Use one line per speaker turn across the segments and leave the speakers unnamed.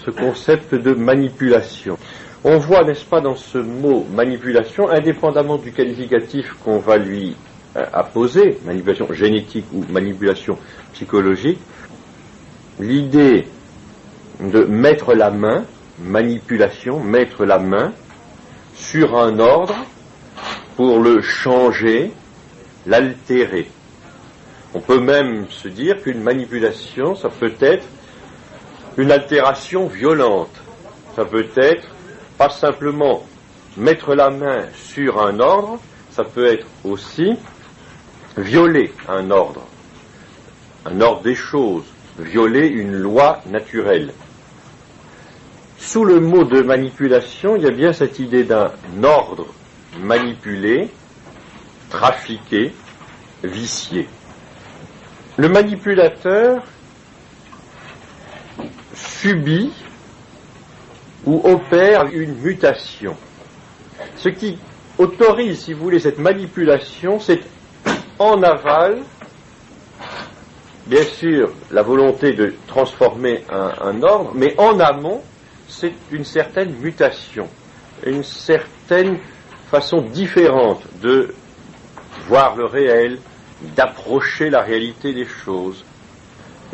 ce concept de manipulation. On voit, n'est-ce pas, dans ce mot manipulation, indépendamment du qualificatif qu'on va lui apposer, manipulation génétique ou manipulation psychologique, l'idée de mettre la main, manipulation, mettre la main sur un ordre pour le changer, l'altérer. On peut même se dire qu'une manipulation, ça peut être une altération violente. Ça peut être pas simplement mettre la main sur un ordre, ça peut être aussi violer un ordre des choses, violer une loi naturelle. Sous le mot de manipulation, il y a bien cette idée d'un ordre manipulé, trafiqué, vicié. Le manipulateur subit ou opère une mutation. Ce qui autorise, si vous voulez, cette manipulation, c'est en aval, bien sûr, la volonté de transformer un ordre, mais en amont, c'est une certaine mutation, une certaine façon différente de voir le réel, d'approcher la réalité des choses.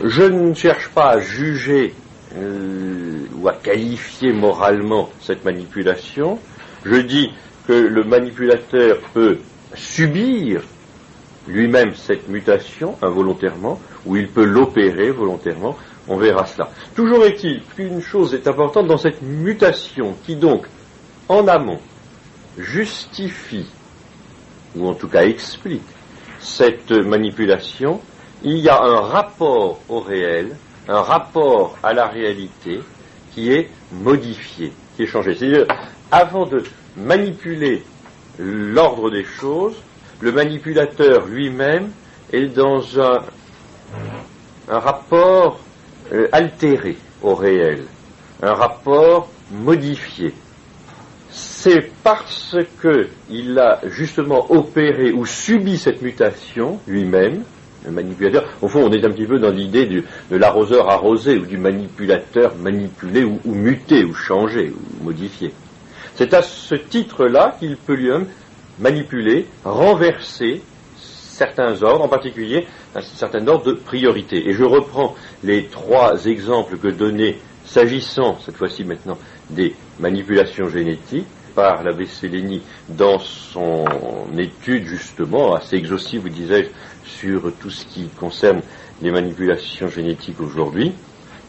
Je ne cherche pas à juger ou à qualifier moralement cette manipulation. Je dis que le manipulateur peut subir lui-même cette mutation involontairement, ou il peut l'opérer volontairement. On verra cela. Toujours est-il qu'une chose est importante dans cette mutation qui donc, en amont, justifie, ou en tout cas explique, cette manipulation. Il y a un rapport au réel, un rapport à la réalité qui est modifié, qui est changé. C'est-à-dire, avant de manipuler l'ordre des choses, le manipulateur lui-même est dans un rapport altéré au réel, un rapport modifié. C'est parce qu'il a justement opéré ou subi cette mutation lui-même, le manipulateur. Au fond, on est un petit peu dans l'idée de l'arroseur arrosé ou du manipulateur manipulé ou muté ou changé ou modifié. C'est à ce titre-là qu'il peut lui-même manipuler, renverser certains ordres, en particulier un certain ordre de priorité. Et je reprends les 3 exemples que donnait, s'agissant cette fois-ci maintenant des manipulations génétiques, par l'abbé Sélény dans son étude justement assez exhaustive, vous disais-je, sur tout ce qui concerne les manipulations génétiques aujourd'hui.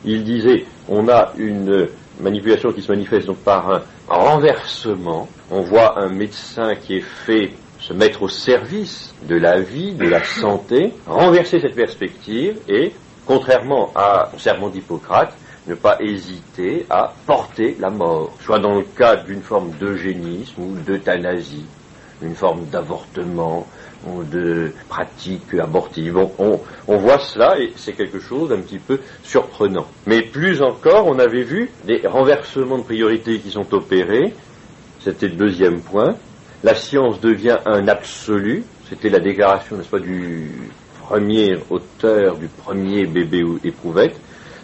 Il disait, on a une manipulation qui se manifeste donc par un renversement. On voit un médecin qui est fait se mettre au service de la vie, de la santé, renverser cette perspective et, contrairement au serment d'Hippocrate, ne pas hésiter à porter la mort, soit dans le cadre d'une forme d'eugénisme ou d'euthanasie, une forme d'avortement ou de pratique abortive. On voit cela et c'est quelque chose d'un petit peu surprenant. Mais plus encore, on avait vu des renversements de priorités qui sont opérés, c'était le 2e point. La science devient un absolu, c'était la déclaration, n'est-ce pas, du premier auteur, du premier bébé éprouvette.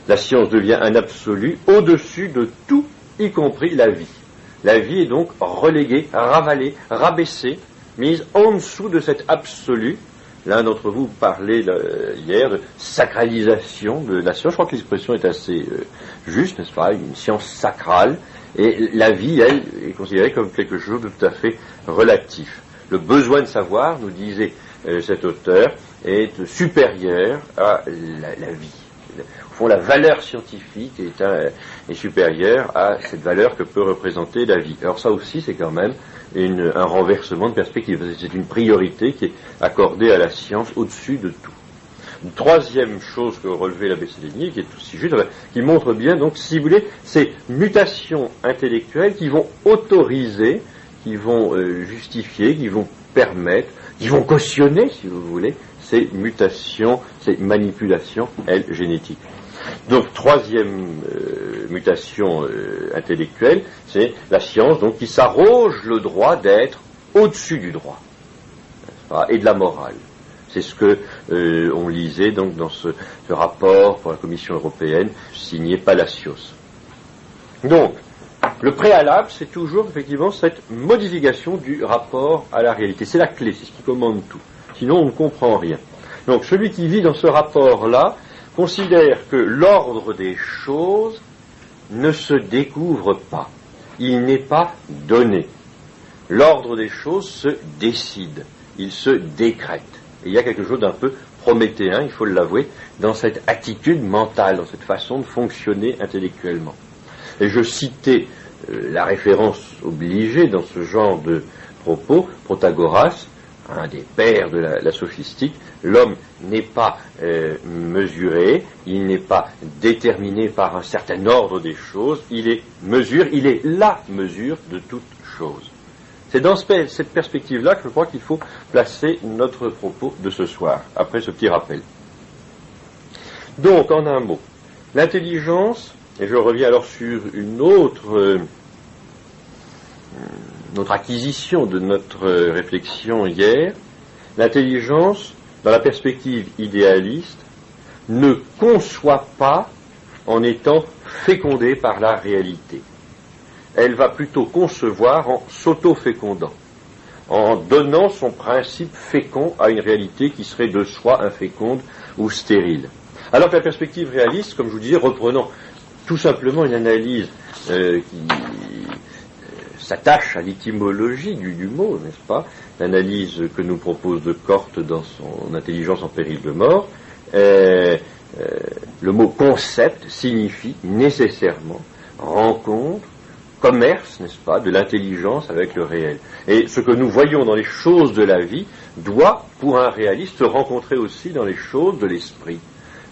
La science devient un absolu au-dessus de tout, y compris la vie. La vie est donc reléguée, ravalée, rabaissée, mise en dessous de cet absolu. L'un d'entre vous parlait hier de sacralisation de la science. Je crois que l'expression est assez juste, n'est-ce pas? Une science sacrale. Et la vie, elle, est considérée comme quelque chose de tout à fait relatif. Le besoin de savoir, nous disait cet auteur, est supérieur à la vie. Au fond, la valeur scientifique est supérieure à cette valeur que peut représenter la vie. Alors ça aussi, c'est quand même un renversement de perspective. C'est une priorité qui est accordée à la science au-dessus de tout. Une 3e chose que relevait l'abbé Sélény, qui est aussi juste, qui montre bien, donc, si vous voulez, ces mutations intellectuelles qui vont autoriser, qui vont justifier, qui vont permettre, qui vont cautionner, si vous voulez, ces mutations, ces manipulations, elles, génétiques. Donc, 3e mutation intellectuelle, c'est la science donc qui s'arroge le droit d'être au-dessus du droit et de la morale. C'est ce que on lisait donc dans ce rapport pour la Commission européenne signé Palacios. Donc, le préalable, c'est toujours effectivement cette modification du rapport à la réalité. C'est la clé, c'est ce qui commande tout. Sinon, on ne comprend rien. Donc, celui qui vit dans ce rapport-là considère que l'ordre des choses ne se découvre pas. Il n'est pas donné. L'ordre des choses se décide. Il se décrète. Et il y a quelque chose d'un peu prométhéen, il faut l'avouer, dans cette attitude mentale, dans cette façon de fonctionner intellectuellement. Et je citais la référence obligée dans ce genre de propos, Protagoras, un des pères de la sophistique. L'homme n'est pas mesuré, il n'est pas déterminé par un certain ordre des choses, il est la mesure de toute chose. C'est dans cette perspective-là que je crois qu'il faut placer notre propos de ce soir, après ce petit rappel. Donc, en un mot, l'intelligence, et je reviens alors sur une autre acquisition de notre réflexion hier, l'intelligence, dans la perspective idéaliste, ne conçoit pas en étant fécondée par la réalité. Elle va plutôt concevoir en s'auto-fécondant, en donnant son principe fécond à une réalité qui serait de soi inféconde ou stérile. Alors que la perspective réaliste, comme je vous disais, reprenant tout simplement une analyse qui s'attache à l'étymologie du mot, n'est-ce pas, l'analyse que nous propose Descartes dans son Intelligence en péril de mort, le mot concept signifie nécessairement rencontre, commerce, n'est-ce pas, de l'intelligence avec le réel. Et ce que nous voyons dans les choses de la vie doit, pour un réaliste, se rencontrer aussi dans les choses de l'esprit.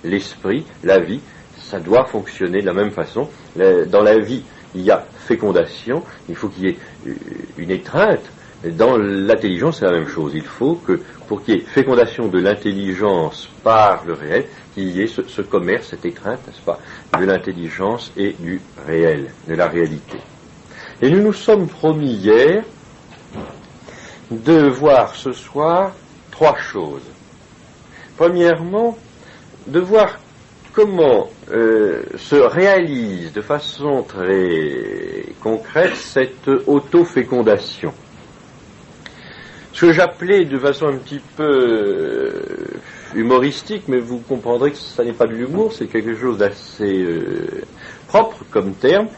L'esprit, la vie, ça doit fonctionner de la même façon. Dans la vie, il y a fécondation, il faut qu'il y ait une étreinte. Dans l'intelligence, c'est la même chose. Il faut que, pour qu'il y ait fécondation de l'intelligence par le réel, qu'il y ait ce commerce, cette étreinte, n'est-ce pas, de l'intelligence et du réel, de la réalité. Et nous nous sommes promis hier de voir ce soir trois choses. Premièrement, de voir comment se réalise de façon très concrète cette auto-fécondation. Ce que j'appelais de façon un petit peu humoristique, mais vous comprendrez que ça n'est pas de l'humour, c'est quelque chose d'assez propre comme terme,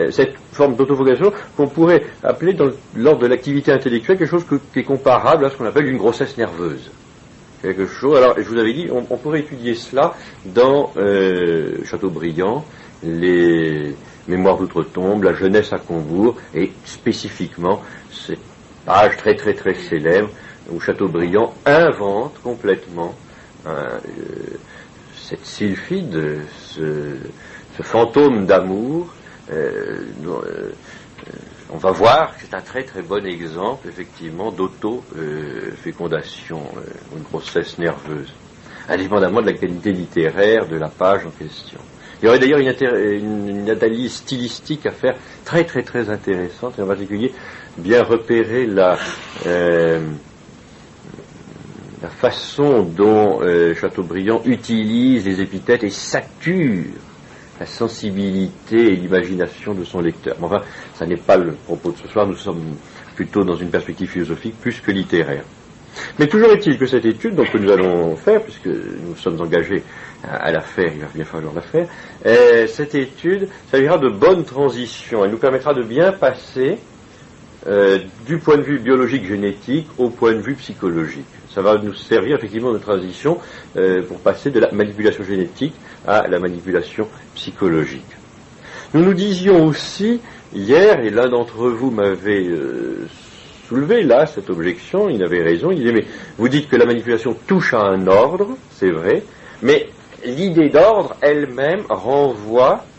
cette forme d'autofocalisation qu'on pourrait appeler lors de l'activité intellectuelle quelque chose qui est comparable à ce qu'on appelle une grossesse nerveuse. Quelque chose. Alors, je vous avais dit, on pourrait étudier cela dans Chateaubriand, les Mémoires d'outre-tombe, la jeunesse à Combourg, et spécifiquement cette page très très très célèbre où Chateaubriand invente complètement cette sylphide, ce fantôme d'amour. On va voir que c'est un très très bon exemple, effectivement, d'auto-fécondation, une grossesse nerveuse, indépendamment de la qualité littéraire de la page en question. Il y aurait d'ailleurs une analyse stylistique à faire très très très intéressante, et en particulier bien repérer la façon dont Chateaubriand utilise les épithètes et sature la sensibilité et l'imagination de son lecteur. Mais enfin, ça n'est pas le propos de ce soir, nous sommes plutôt dans une perspective philosophique plus que littéraire. Mais toujours est-il que cette étude, donc, que nous allons faire, puisque nous sommes engagés à la faire, il va bien falloir la faire, cette étude servira de bonne transition. Elle nous permettra de bien passer du point de vue biologique génétique au point de vue psychologique. Ça va nous servir effectivement de transition pour passer de la manipulation génétique à la manipulation psychologique. Nous nous disions aussi hier, et l'un d'entre vous m'avait soulevé là cette objection, il avait raison, il disait mais vous dites que la manipulation touche à un ordre, c'est vrai, mais l'idée d'ordre elle-même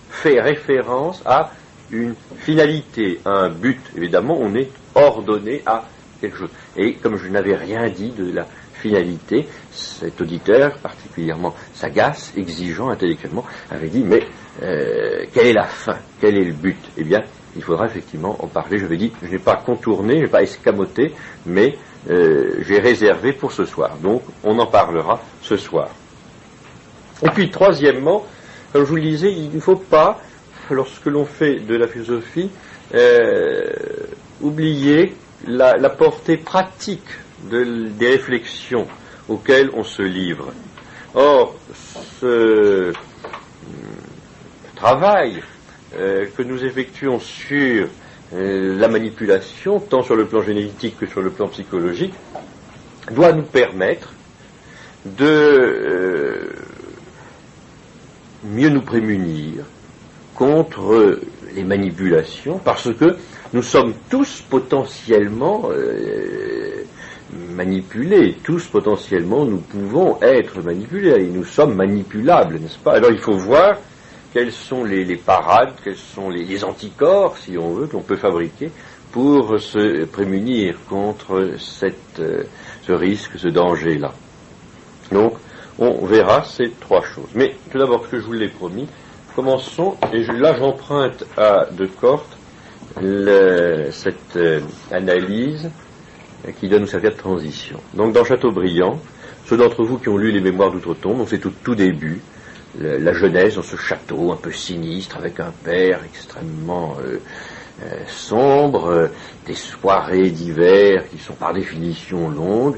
fait référence à une finalité, à un but. Évidemment, on est ordonné à quelque chose. Et comme je n'avais rien dit de la finalité, cet auditeur, particulièrement sagace, exigeant intellectuellement, avait dit, mais quelle est la fin? Quel est le but? Eh bien, il faudra effectivement en parler. Je vais dire, je n'ai pas contourné, je n'ai pas escamoté, mais j'ai réservé pour ce soir. Donc, on en parlera ce soir. Et puis, troisièmement, comme je vous le disais, il ne faut pas lorsque l'on fait de la philosophie, oublier la portée pratique des réflexions auxquelles on se livre. Or, ce travail que nous effectuons sur la manipulation, tant sur le plan génétique que sur le plan psychologique, doit nous permettre de mieux nous prémunir contre les manipulations, parce que nous sommes tous potentiellement manipulés, tous potentiellement nous pouvons être manipulés, et nous sommes manipulables, n'est-ce pas? Alors il faut voir quelles sont les parades, quels sont les anticorps, si on veut, qu'on peut fabriquer pour se prémunir contre ce risque, ce danger-là. Donc, on verra ces trois choses. Mais tout d'abord, ce que je vous l'ai promis, commençons, et là j'emprunte à Descartes cette analyse qui doit nous servir de transition. Donc dans Chateaubriand, ceux d'entre vous qui ont lu les Mémoires d'Outre-Tombe, donc c'est au tout début, la jeunesse dans ce château un peu sinistre, avec un père extrêmement sombre, des soirées d'hiver qui sont par définition longues,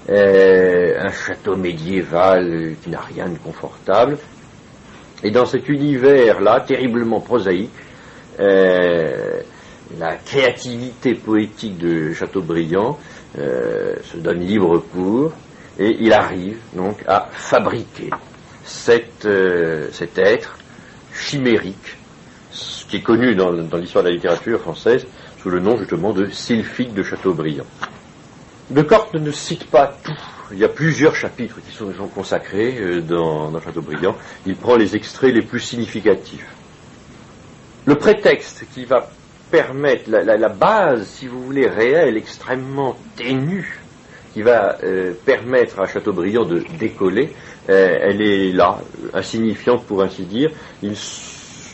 un château médiéval qui n'a rien de confortable. Et dans cet univers-là, terriblement prosaïque, la créativité poétique de Chateaubriand se donne libre cours, et il arrive donc à fabriquer cet être chimérique, qui est connu dans l'histoire de la littérature française sous le nom justement de Sylphique de Chateaubriand. Descartes ne cite pas tout. Il y a plusieurs chapitres qui sont consacrés dans Chateaubriand. Il prend les extraits les plus significatifs. Le prétexte qui va permettre, la base, si vous voulez, réelle, extrêmement ténue, qui va permettre à Chateaubriand de décoller, elle est là, insignifiante pour ainsi dire.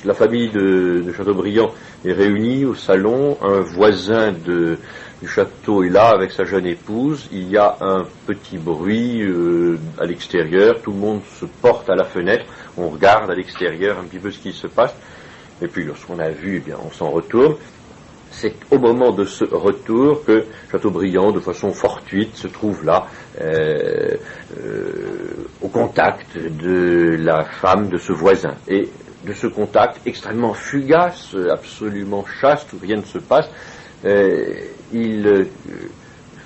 La famille de Chateaubriand est réunie au salon, un voisin du château est là avec sa jeune épouse, il y a un petit bruit à l'extérieur, tout le monde se porte à la fenêtre, on regarde à l'extérieur un petit peu ce qui se passe, et puis lorsqu'on a vu, eh bien, on s'en retourne. C'est au moment de ce retour que Chateaubriand, de façon fortuite, se trouve là, au contact de la femme de ce voisin. Et de ce contact extrêmement fugace, absolument chaste, où rien ne se passe, il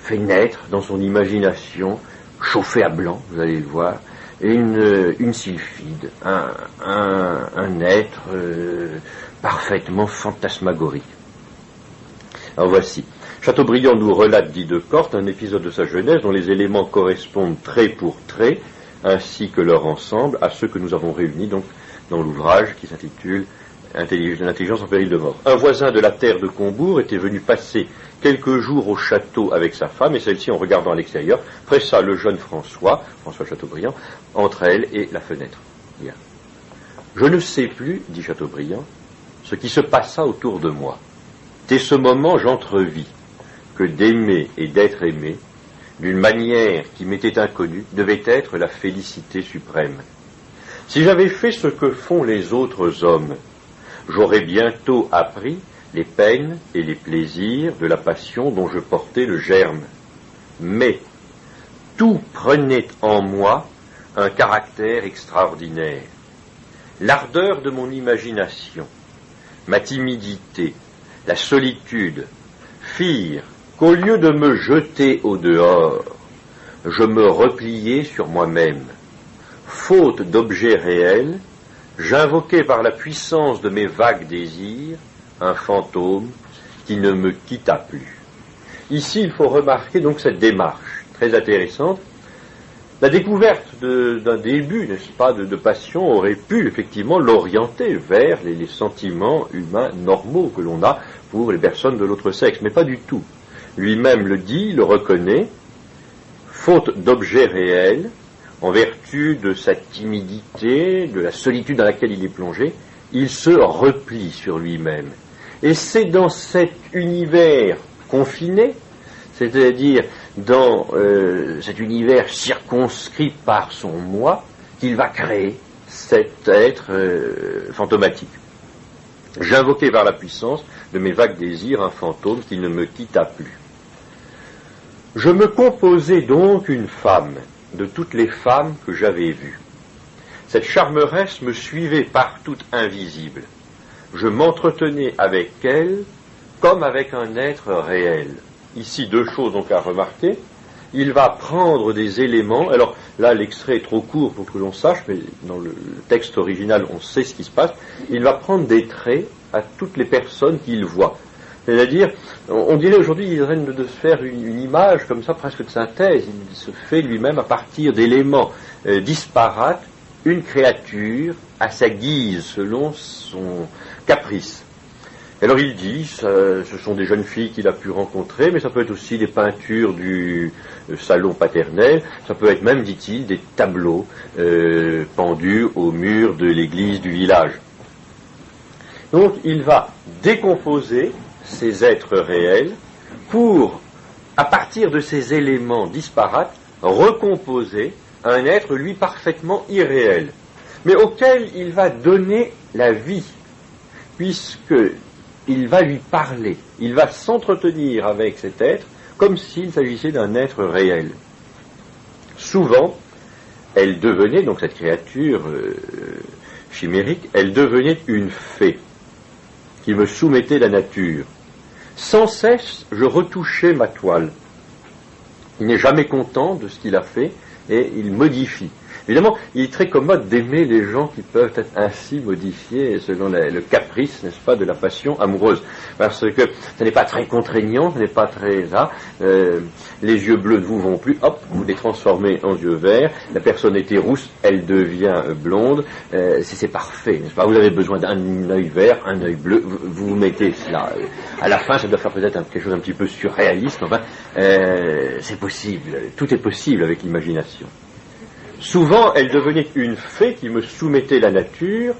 fait naître dans son imagination, chauffé à blanc, vous allez le voir, une sylphide, un être parfaitement fantasmagorique. Alors voici. Chateaubriand nous relate, dit Descartes, un épisode de sa jeunesse dont les éléments correspondent trait pour trait, ainsi que leur ensemble, à ceux que nous avons réunis donc dans l'ouvrage qui s'intitule L'intelligence en péril de mort. Un voisin de la terre de Combourg était venu passer quelques jours au château avec sa femme, et celle-ci, en regardant à l'extérieur, pressa le jeune François Chateaubriand, entre elle et la fenêtre. Bien. Je ne sais plus, dit Chateaubriand, ce qui se passa autour de moi. Dès ce moment, j'entrevis que d'aimer et d'être aimé, d'une manière qui m'était inconnue, devait être la félicité suprême. Si j'avais fait ce que font les autres hommes, j'aurais bientôt appris les peines et les plaisirs de la passion dont je portais le germe. Mais tout prenait en moi un caractère extraordinaire. L'ardeur de mon imagination, ma timidité, la solitude firent qu'au lieu de me jeter au dehors, je me repliai sur moi-même. Faute d'objet réel, j'invoquais par la puissance de mes vagues désirs un fantôme qui ne me quitta plus. Ici, il faut remarquer donc cette démarche très intéressante. La découverte d'un début, n'est-ce pas, de passion aurait pu effectivement l'orienter vers les sentiments humains normaux que l'on a pour les personnes de l'autre sexe, mais pas du tout. Lui-même le dit, le reconnaît, faute d'objet réel, en vertu de sa timidité, de la solitude dans laquelle il est plongé, il se replie sur lui-même. Et c'est dans cet univers confiné, c'est-à-dire dans cet univers circonscrit par son moi, qu'il va créer cet être fantomatique. J'invoquai par la puissance de mes vagues désirs un fantôme qui ne me quitta plus. Je me composai donc une femme de toutes les femmes que j'avais vues. Cette charmeresse me suivait partout invisible. Je m'entretenais avec elle comme avec un être réel. Ici, deux choses donc à remarquer. Il va prendre des éléments, alors là l'extrait est trop court pour que l'on sache, mais dans le texte original on sait ce qui se passe, il va prendre des traits à toutes les personnes qu'il voit. C'est-à-dire, on dirait aujourd'hui, il train de se faire une image comme ça, presque de synthèse, il se fait lui-même à partir d'éléments disparates, une créature à sa guise, selon son caprice. Alors il dit, ce sont des jeunes filles qu'il a pu rencontrer, mais ça peut être aussi des peintures du salon paternel, ça peut être même, dit-il, des tableaux pendus au mur de l'église du village. Donc il va décomposer ces êtres réels pour, à partir de ces éléments disparates, recomposer un être, lui, parfaitement irréel, mais auquel il va donner la vie, puisque il va lui parler, il va s'entretenir avec cet être comme s'il s'agissait d'un être réel. Souvent, elle devenait, donc cette créature chimérique, elle devenait une fée qui me soumettait la nature. Sans cesse, je retouchais ma toile. Il n'est jamais content de ce qu'il a fait et il modifie. Évidemment, il est très commode d'aimer les gens qui peuvent être ainsi modifiés selon le caprice, n'est-ce pas, de la passion amoureuse. Parce que ce n'est pas très contraignant, ce n'est pas très... les yeux bleus ne vous vont plus, hop, vous les transformez en yeux verts, la personne était rousse, elle devient blonde, c'est parfait, n'est-ce pas? Vous avez besoin d'un œil vert, un œil bleu, vous mettez cela. À la fin, ça doit faire peut-être quelque chose un petit peu surréaliste, enfin, c'est possible, tout est possible avec l'imagination. Souvent, elle devenait une fée qui me soumettait la nature.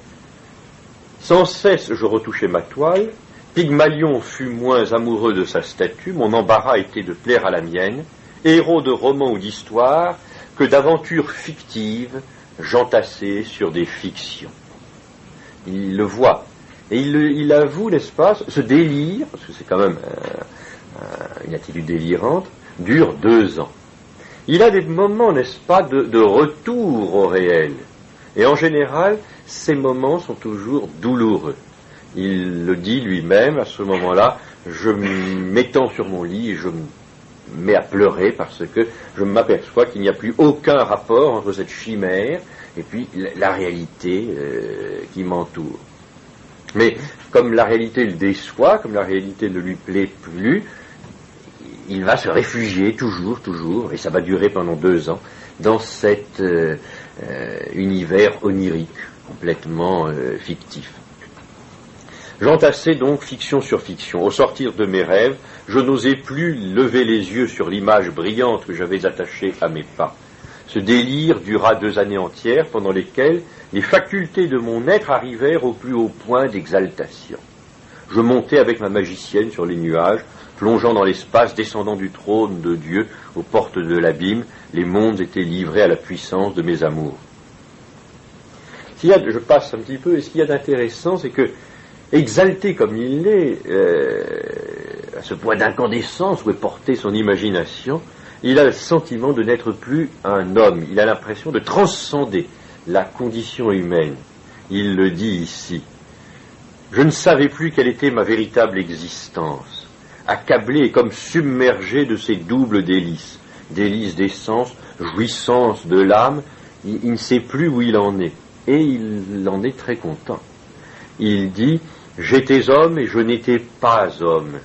Sans cesse, je retouchais ma toile. Pygmalion fut moins amoureux de sa statue. Mon embarras était de plaire à la mienne. Héros de romans ou d'histoires, que d'aventures fictives, j'entassais sur des fictions. Il le voit. Et il avoue, n'est-ce pas, ce délire, parce que c'est quand même une attitude délirante, dure 2 ans. Il a des moments, n'est-ce pas, de retour au réel. Et en général, ces moments sont toujours douloureux. Il le dit lui-même, à ce moment-là, je m'étends sur mon lit et je me mets à pleurer parce que je m'aperçois qu'il n'y a plus aucun rapport entre cette chimère et puis la réalité qui m'entoure. Mais comme la réalité le déçoit, comme la réalité ne lui plaît plus, il va se réfugier toujours, et ça va durer pendant 2 ans, dans cet univers onirique, complètement fictif. J'entassais donc fiction sur fiction. Au sortir de mes rêves, je n'osais plus lever les yeux sur l'image brillante que j'avais attachée à mes pas. Ce délire dura 2 années entières, pendant lesquelles les facultés de mon être arrivèrent au plus haut point d'exaltation. Je montais avec ma magicienne sur les nuages, plongeant dans l'espace, descendant du trône de Dieu aux portes de l'abîme, les mondes étaient livrés à la puissance de mes amours. Je passe un petit peu, et ce qu'il y a d'intéressant, c'est que, exalté comme il l'est, à ce point d'incandescence où est portée son imagination, il a le sentiment de n'être plus un homme, il a l'impression de transcender la condition humaine. Il le dit ici. Je ne savais plus quelle était ma véritable existence. Accablé et comme submergé de ces doubles délices, délices des sens, jouissance de l'âme, il ne sait plus où il en est, et il en est très content. Il dit, j'étais homme et je n'étais pas homme.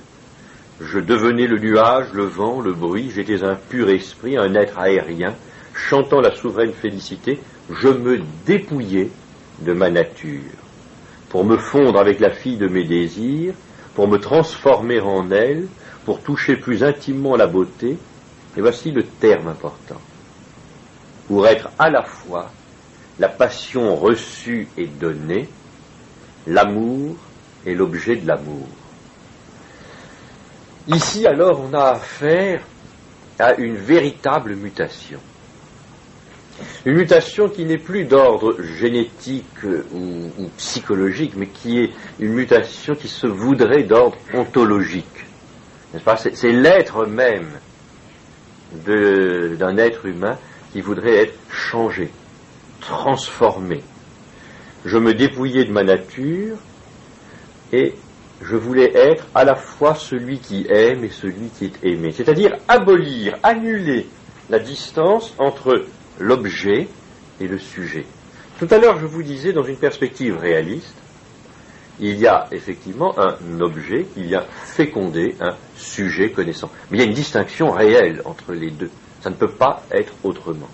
Je devenais le nuage, le vent, le bruit, j'étais un pur esprit, un être aérien, chantant la souveraine félicité, je me dépouillais de ma nature, pour me fondre avec la fille de mes désirs, pour me transformer en elle, pour toucher plus intimement la beauté, et voici le terme important, pour être à la fois la passion reçue et donnée, l'amour et l'objet de l'amour. Ici alors on a affaire à une véritable mutation. Une mutation qui n'est plus d'ordre génétique ou psychologique, mais qui est une mutation qui se voudrait d'ordre ontologique. N'est-ce pas? C'est l'être même d'un être humain qui voudrait être changé, transformé. Je me dépouillais de ma nature et je voulais être à la fois celui qui aime et celui qui est aimé. C'est-à-dire abolir, annuler la distance entre l'objet et le sujet. Tout à l'heure, je vous disais, dans une perspective réaliste, il y a effectivement un objet, il y a fécondé un sujet connaissant. Mais il y a une distinction réelle entre les deux. Ça ne peut pas être autrement.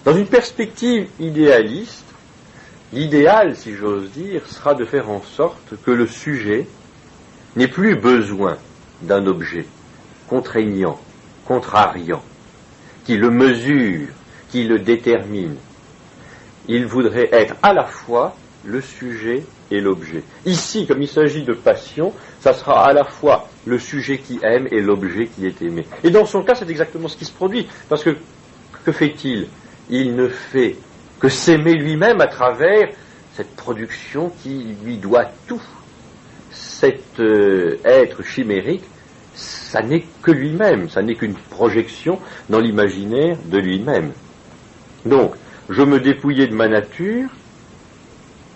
Dans une perspective idéaliste, l'idéal, si j'ose dire, sera de faire en sorte que le sujet n'ait plus besoin d'un objet contraignant, contrariant, qui le mesure, qui le détermine. Il voudrait être à la fois le sujet et l'objet. Ici, comme il s'agit de passion, ça sera à la fois le sujet qui aime et l'objet qui est aimé. Et dans son cas, c'est exactement ce qui se produit. Parce que fait-il? Il ne fait que s'aimer lui-même à travers cette production qui lui doit tout. Cet être chimérique, ça n'est que lui-même, ça n'est qu'une projection dans l'imaginaire de lui-même. Donc, je me dépouillais de ma nature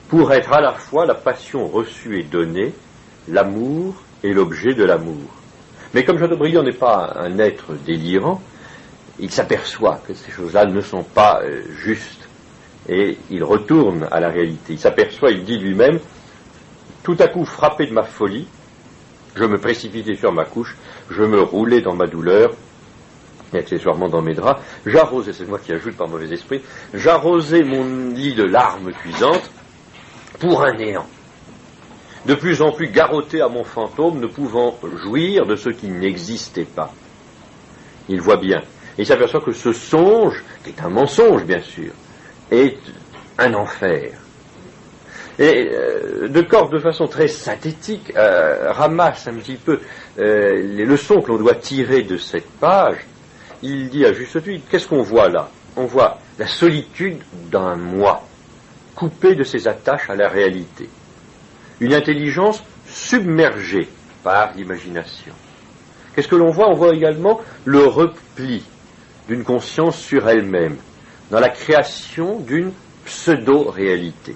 pour être à la fois la passion reçue et donnée, l'amour et l'objet de l'amour. Mais comme Chateaubriand n'est pas un être délirant, il s'aperçoit que ces choses-là ne sont pas justes et il retourne à la réalité. Il s'aperçoit, il dit lui-même, tout à coup frappé de ma folie, je me précipitais sur ma couche, je me roulais dans ma douleur, et accessoirement dans mes draps, j'arrosais, c'est moi qui ajoute par mauvais esprit, j'arrosais mon lit de larmes cuisantes pour un néant. De plus en plus garrotté à mon fantôme, ne pouvant jouir de ce qui n'existait pas. Il voit bien, et il s'aperçoit que ce songe, qui est un mensonge bien sûr, est un enfer. Et de façon très synthétique, ramasse un petit peu les leçons que l'on doit tirer de cette page. Il dit à juste titre, qu'est-ce qu'on voit là? On voit la solitude d'un moi, coupé de ses attaches à la réalité. Une intelligence submergée par l'imagination. Qu'est-ce que l'on voit? On voit également le repli d'une conscience sur elle-même, dans la création d'une pseudo-réalité.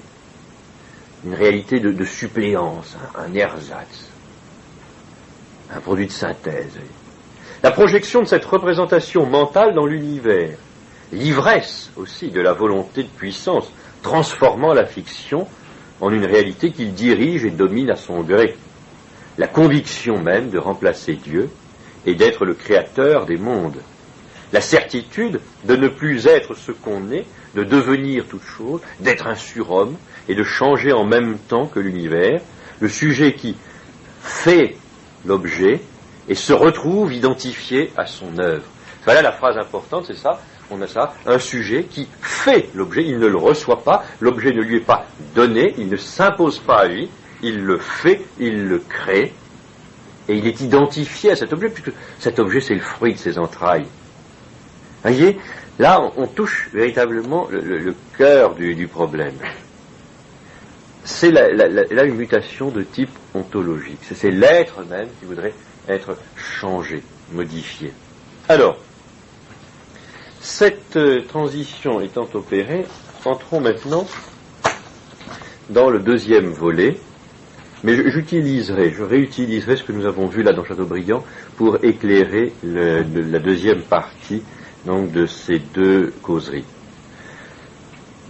Une réalité de suppléance, un ersatz, un produit de synthèse. La projection de cette représentation mentale dans l'univers, l'ivresse aussi de la volonté de puissance, transformant la fiction en une réalité qu'il dirige et domine à son gré. La conviction même de remplacer Dieu et d'être le créateur des mondes. La certitude de ne plus être ce qu'on est, de devenir toute chose, d'être un surhomme et de changer en même temps que l'univers, le sujet qui fait l'objet et se retrouve identifié à son œuvre. Voilà la phrase importante, c'est ça, on a ça, un sujet qui fait l'objet, il ne le reçoit pas, l'objet ne lui est pas donné, il ne s'impose pas à lui, il le fait, il le crée, et il est identifié à cet objet, puisque cet objet c'est le fruit de ses entrailles. Voyez, là on touche véritablement le cœur du problème. C'est là une mutation de type ontologique. C'est l'être même qui voudrait être changé, modifié. Alors, cette transition étant opérée, entrons maintenant dans le deuxième volet, mais je réutiliserai ce que nous avons vu là dans Chateaubriand pour éclairer la deuxième partie donc, de ces deux causeries.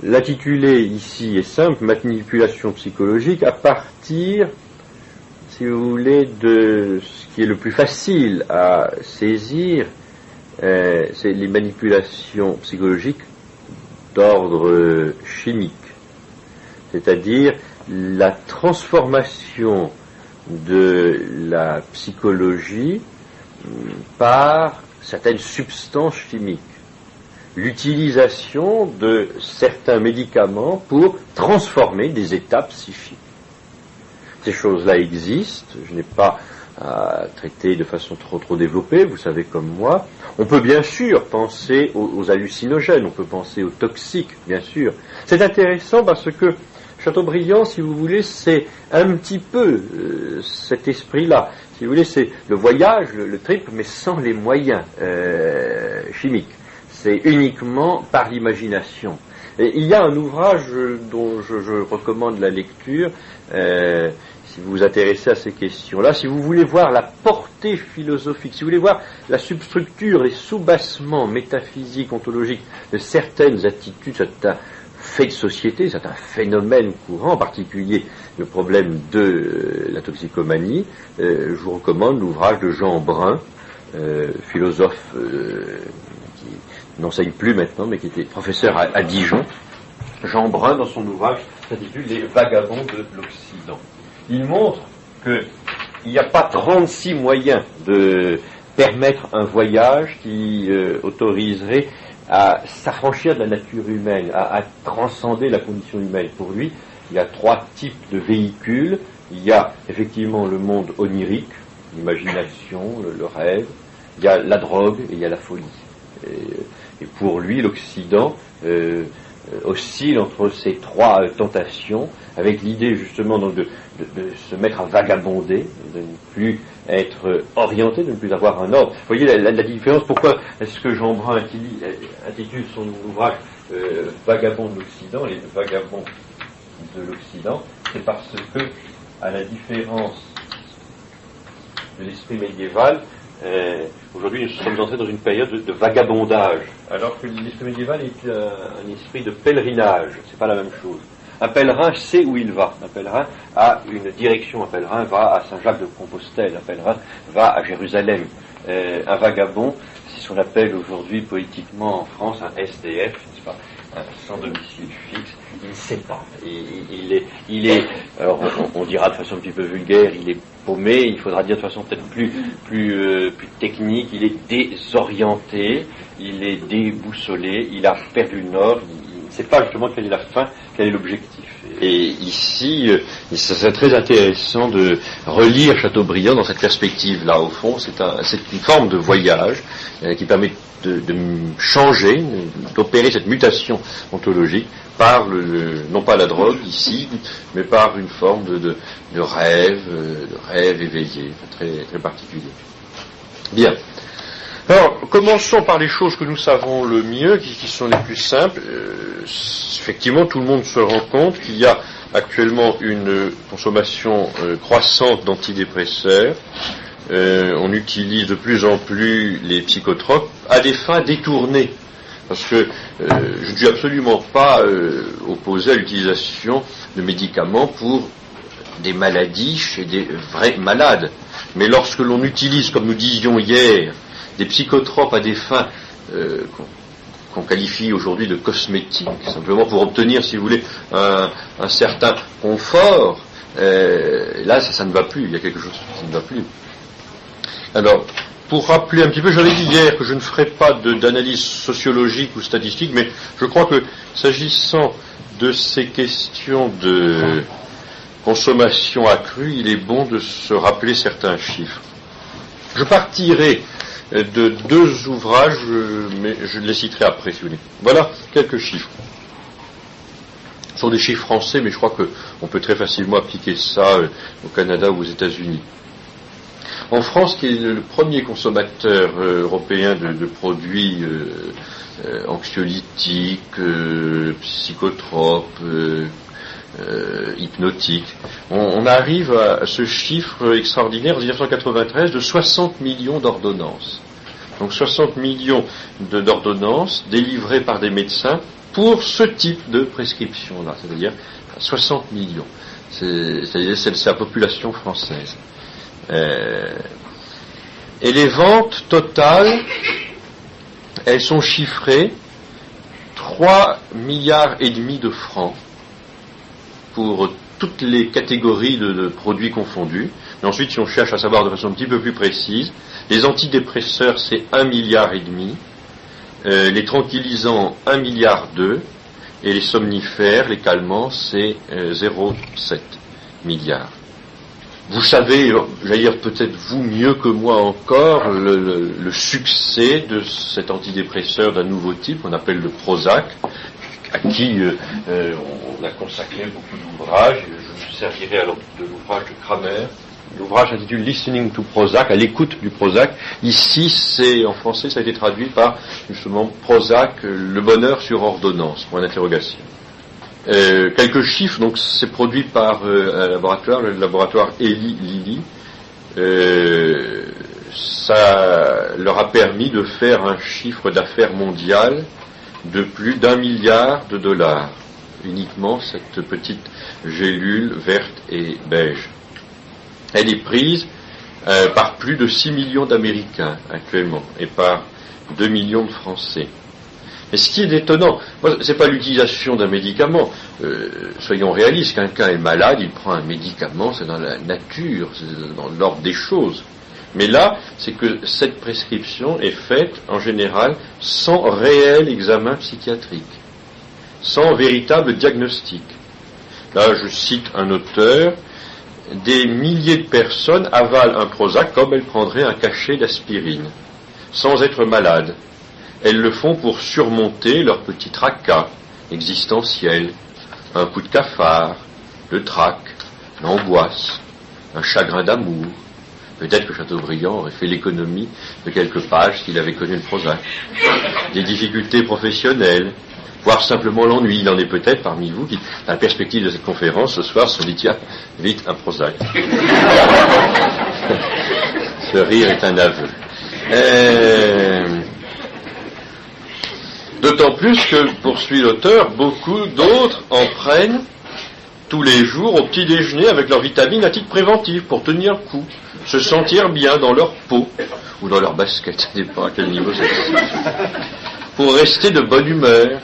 L'intitulé ici est simple, manipulation psychologique, à partir, si vous voulez, de ce qui est le plus facile à saisir, c'est les manipulations psychologiques d'ordre chimique, c'est-à-dire la transformation de la psychologie par certaines substances chimiques. L'utilisation de certains médicaments pour transformer des états psychiques. Ces choses-là existent, je n'ai pas à traiter de façon trop développée, vous savez comme moi. On peut bien sûr penser aux hallucinogènes, on peut penser aux toxiques, bien sûr. C'est intéressant parce que Chateaubriand, si vous voulez, c'est un petit peu cet esprit-là. Si vous voulez, c'est le voyage, le trip, mais sans les moyens chimiques. C'est uniquement par l'imagination. Et il y a un ouvrage dont je recommande la lecture, si vous vous intéressez à ces questions-là, si vous voulez voir la portée philosophique, si vous voulez voir la substructure, les soubassements métaphysiques, ontologiques de certaines attitudes, certains faits de société, c'est un phénomène courant, en particulier le problème de la toxicomanie, je vous recommande l'ouvrage de Jean Brun, philosophe qui n'enseigne plus maintenant, mais qui était professeur à Dijon. Jean Brun, dans son ouvrage, s'intitule « Les vagabonds de l'Occident ». Il montre qu'il n'y a pas 36 moyens de permettre un voyage qui autoriserait à s'affranchir de la nature humaine, à transcender la condition humaine. Pour lui, il y a 3 types de véhicules. Il y a effectivement le monde onirique, l'imagination, le rêve. Il y a la drogue et il y a la folie. Et pour lui, l'Occident oscille entre ces 3 tentations, avec l'idée justement donc de se mettre à vagabonder, de ne plus être orienté, de ne plus avoir un ordre. Vous voyez la différence. Pourquoi est-ce que Jean Brun intitule son ouvrage Vagabonds de l'Occident, les vagabonds de l'Occident? C'est parce que, à la différence de l'esprit médiéval, aujourd'hui nous sommes entrés dans une période de vagabondage, alors que l'esprit médiéval est un esprit de pèlerinage. C'est pas la même chose. Un pèlerin sait où il va. Un pèlerin a une direction. Un pèlerin va à Saint-Jacques-de-Compostelle. Un pèlerin va à Jérusalem. Un vagabond, c'est ce qu'on appelle aujourd'hui poétiquement en France un SDF, n'est-ce pas, un sans domicile fixe. Il ne sait pas. Il est alors on dira de façon un petit peu vulgaire, il est paumé. Il faudra dire de façon peut-être plus technique. Il est désorienté. Il est déboussolé. Il a perdu le nord. Il ne sait pas justement quelle est la fin, quel est l'objectif. Et ici, c'est très intéressant de relire Chateaubriand dans cette perspective-là. Au fond, c'est une forme de voyage qui permet de changer, d'opérer cette mutation ontologique par non pas la drogue ici, mais par une forme de rêve éveillé, très, très particulier. Bien. Alors, commençons par les choses que nous savons le mieux, qui sont les plus simples. Effectivement, tout le monde se rend compte qu'il y a actuellement une consommation croissante d'antidépresseurs. On utilise de plus en plus les psychotropes à des fins détournées. Parce que je ne suis absolument pas opposé à l'utilisation de médicaments pour des maladies chez des vrais malades. Mais lorsque l'on utilise, comme nous disions hier, des psychotropes à des fins qu'on qualifie aujourd'hui de cosmétiques, simplement pour obtenir, si vous voulez, un certain confort, là, ça ne va plus, il y a quelque chose qui ne va plus. Alors, pour rappeler un petit peu, j'avais dit hier que je ne ferai pas d'analyse sociologique ou statistique, mais je crois que, s'agissant de ces questions de consommation accrue, il est bon de se rappeler certains chiffres. Je partirai de 2 ouvrages, mais je les citerai après, si vous voulez. Voilà quelques chiffres. Ce sont des chiffres français, mais je crois qu'on peut très facilement appliquer ça au Canada ou aux États-Unis. En France, qui est le premier consommateur européen de produits anxiolytiques, psychotropes, hypnotiques, on arrive à ce chiffre extraordinaire en 1993 de 60 millions d'ordonnances. Donc 60 millions d'ordonnances délivrées par des médecins pour ce type de prescription-là, c'est-à-dire 60 millions. C'est la population française. Et les ventes totales, elles sont chiffrées 3,5 milliards de francs pour toutes les catégories de produits confondus. Mais ensuite, si on cherche à savoir de façon un petit peu plus précise, les antidépresseurs, c'est 1,5 milliard, les tranquillisants, 1,2 milliard, et les somnifères, les calmants, c'est 0,7 milliard. Vous savez, j'allais dire peut-être vous mieux que moi encore, le succès de cet antidépresseur d'un nouveau type, qu'on appelle le Prozac, à qui on a consacré beaucoup d'ouvrages. Je me servirai alors de l'ouvrage de Kramer. L'ouvrage s'intitule Listening to Prozac, à l'écoute du Prozac. Ici, en français, ça a été traduit par, justement, Prozac, le bonheur sur ordonnance, point d'interrogation. Quelques chiffres, donc c'est produit par un laboratoire, le laboratoire Eli Lilly. Ça leur a permis de faire un chiffre d'affaires mondial de plus d'1 milliard de dollars, uniquement cette petite gélule verte et beige. Elle est prise par plus de 6 millions d'Américains actuellement et par 2 millions de Français. Mais ce qui est étonnant, c'est pas l'utilisation d'un médicament. Soyons réalistes, quelqu'un est malade, il prend un médicament, c'est dans la nature, c'est dans l'ordre des choses. Mais là, c'est que cette prescription est faite, en général, sans réel examen psychiatrique, sans véritable diagnostic. Là, je cite un auteur, des milliers de personnes avalent un Prozac comme elles prendraient un cachet d'aspirine, sans être malades. Elles le font pour surmonter leur petit tracas existentiel, un coup de cafard, le trac, l'angoisse, un chagrin d'amour. Peut-être que Chateaubriand aurait fait l'économie de quelques pages s'il avait connu le Prozac. Des difficultés professionnelles, voire simplement l'ennui. Il en est peut-être parmi vous qui, à la perspective de cette conférence, ce soir, se dit, tiens, vite, un Prozac. Ce rire est un aveu. D'autant plus que, poursuit l'auteur, beaucoup d'autres en prennent tous les jours au petit déjeuner avec leurs vitamines à titre préventif pour tenir le coup, se sentir bien dans leur peau ou dans leur basket, ça dépend à quel niveau c'est, pour rester de bonne humeur.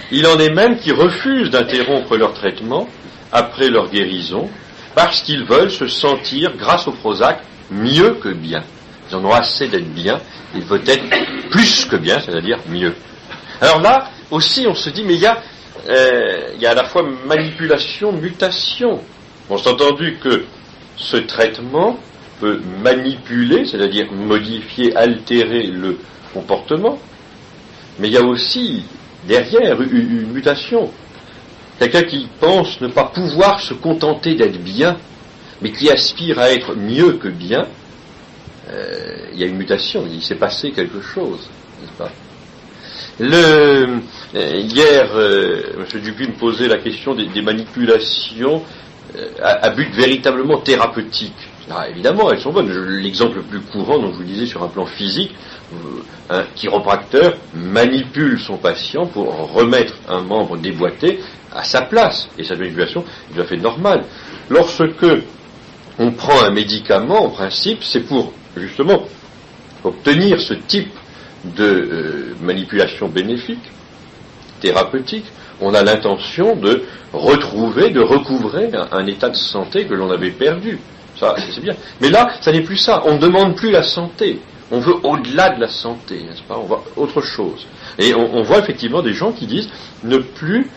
Il en est même qui refusent d'interrompre leur traitement après leur guérison parce qu'ils veulent se sentir, grâce au Prozac, mieux que bien. Ils en ont assez d'être bien, ils veulent être plus que bien, c'est-à-dire mieux. Alors là, aussi, on se dit, mais il y a à la fois manipulation, mutation. On s'est entendu que ce traitement peut manipuler, c'est-à-dire modifier, altérer le comportement, mais il y a aussi derrière une mutation. Quelqu'un qui pense ne pas pouvoir se contenter d'être bien, mais qui aspire à être mieux que bien, il y a une mutation, il s'est passé quelque chose, n'est-ce pas? Hier, M. Dupuis me posait la question des manipulations à but véritablement thérapeutique. Ah, évidemment, elles sont bonnes. L'exemple le plus courant, dont je vous disais sur un plan physique, un chiropracteur manipule son patient pour remettre un membre déboîté à sa place. Et cette manipulation est tout à fait normale. Lorsque on prend un médicament, en principe, c'est pour, justement, obtenir ce type de manipulation bénéfique, thérapeutique. On a l'intention de retrouver, de recouvrer un état de santé que l'on avait perdu. Ça, c'est bien. Mais là, ça n'est plus ça. On ne demande plus la santé. On veut au-delà de la santé, n'est-ce pas? On voit autre chose. Et on voit effectivement des gens qui disent ne plus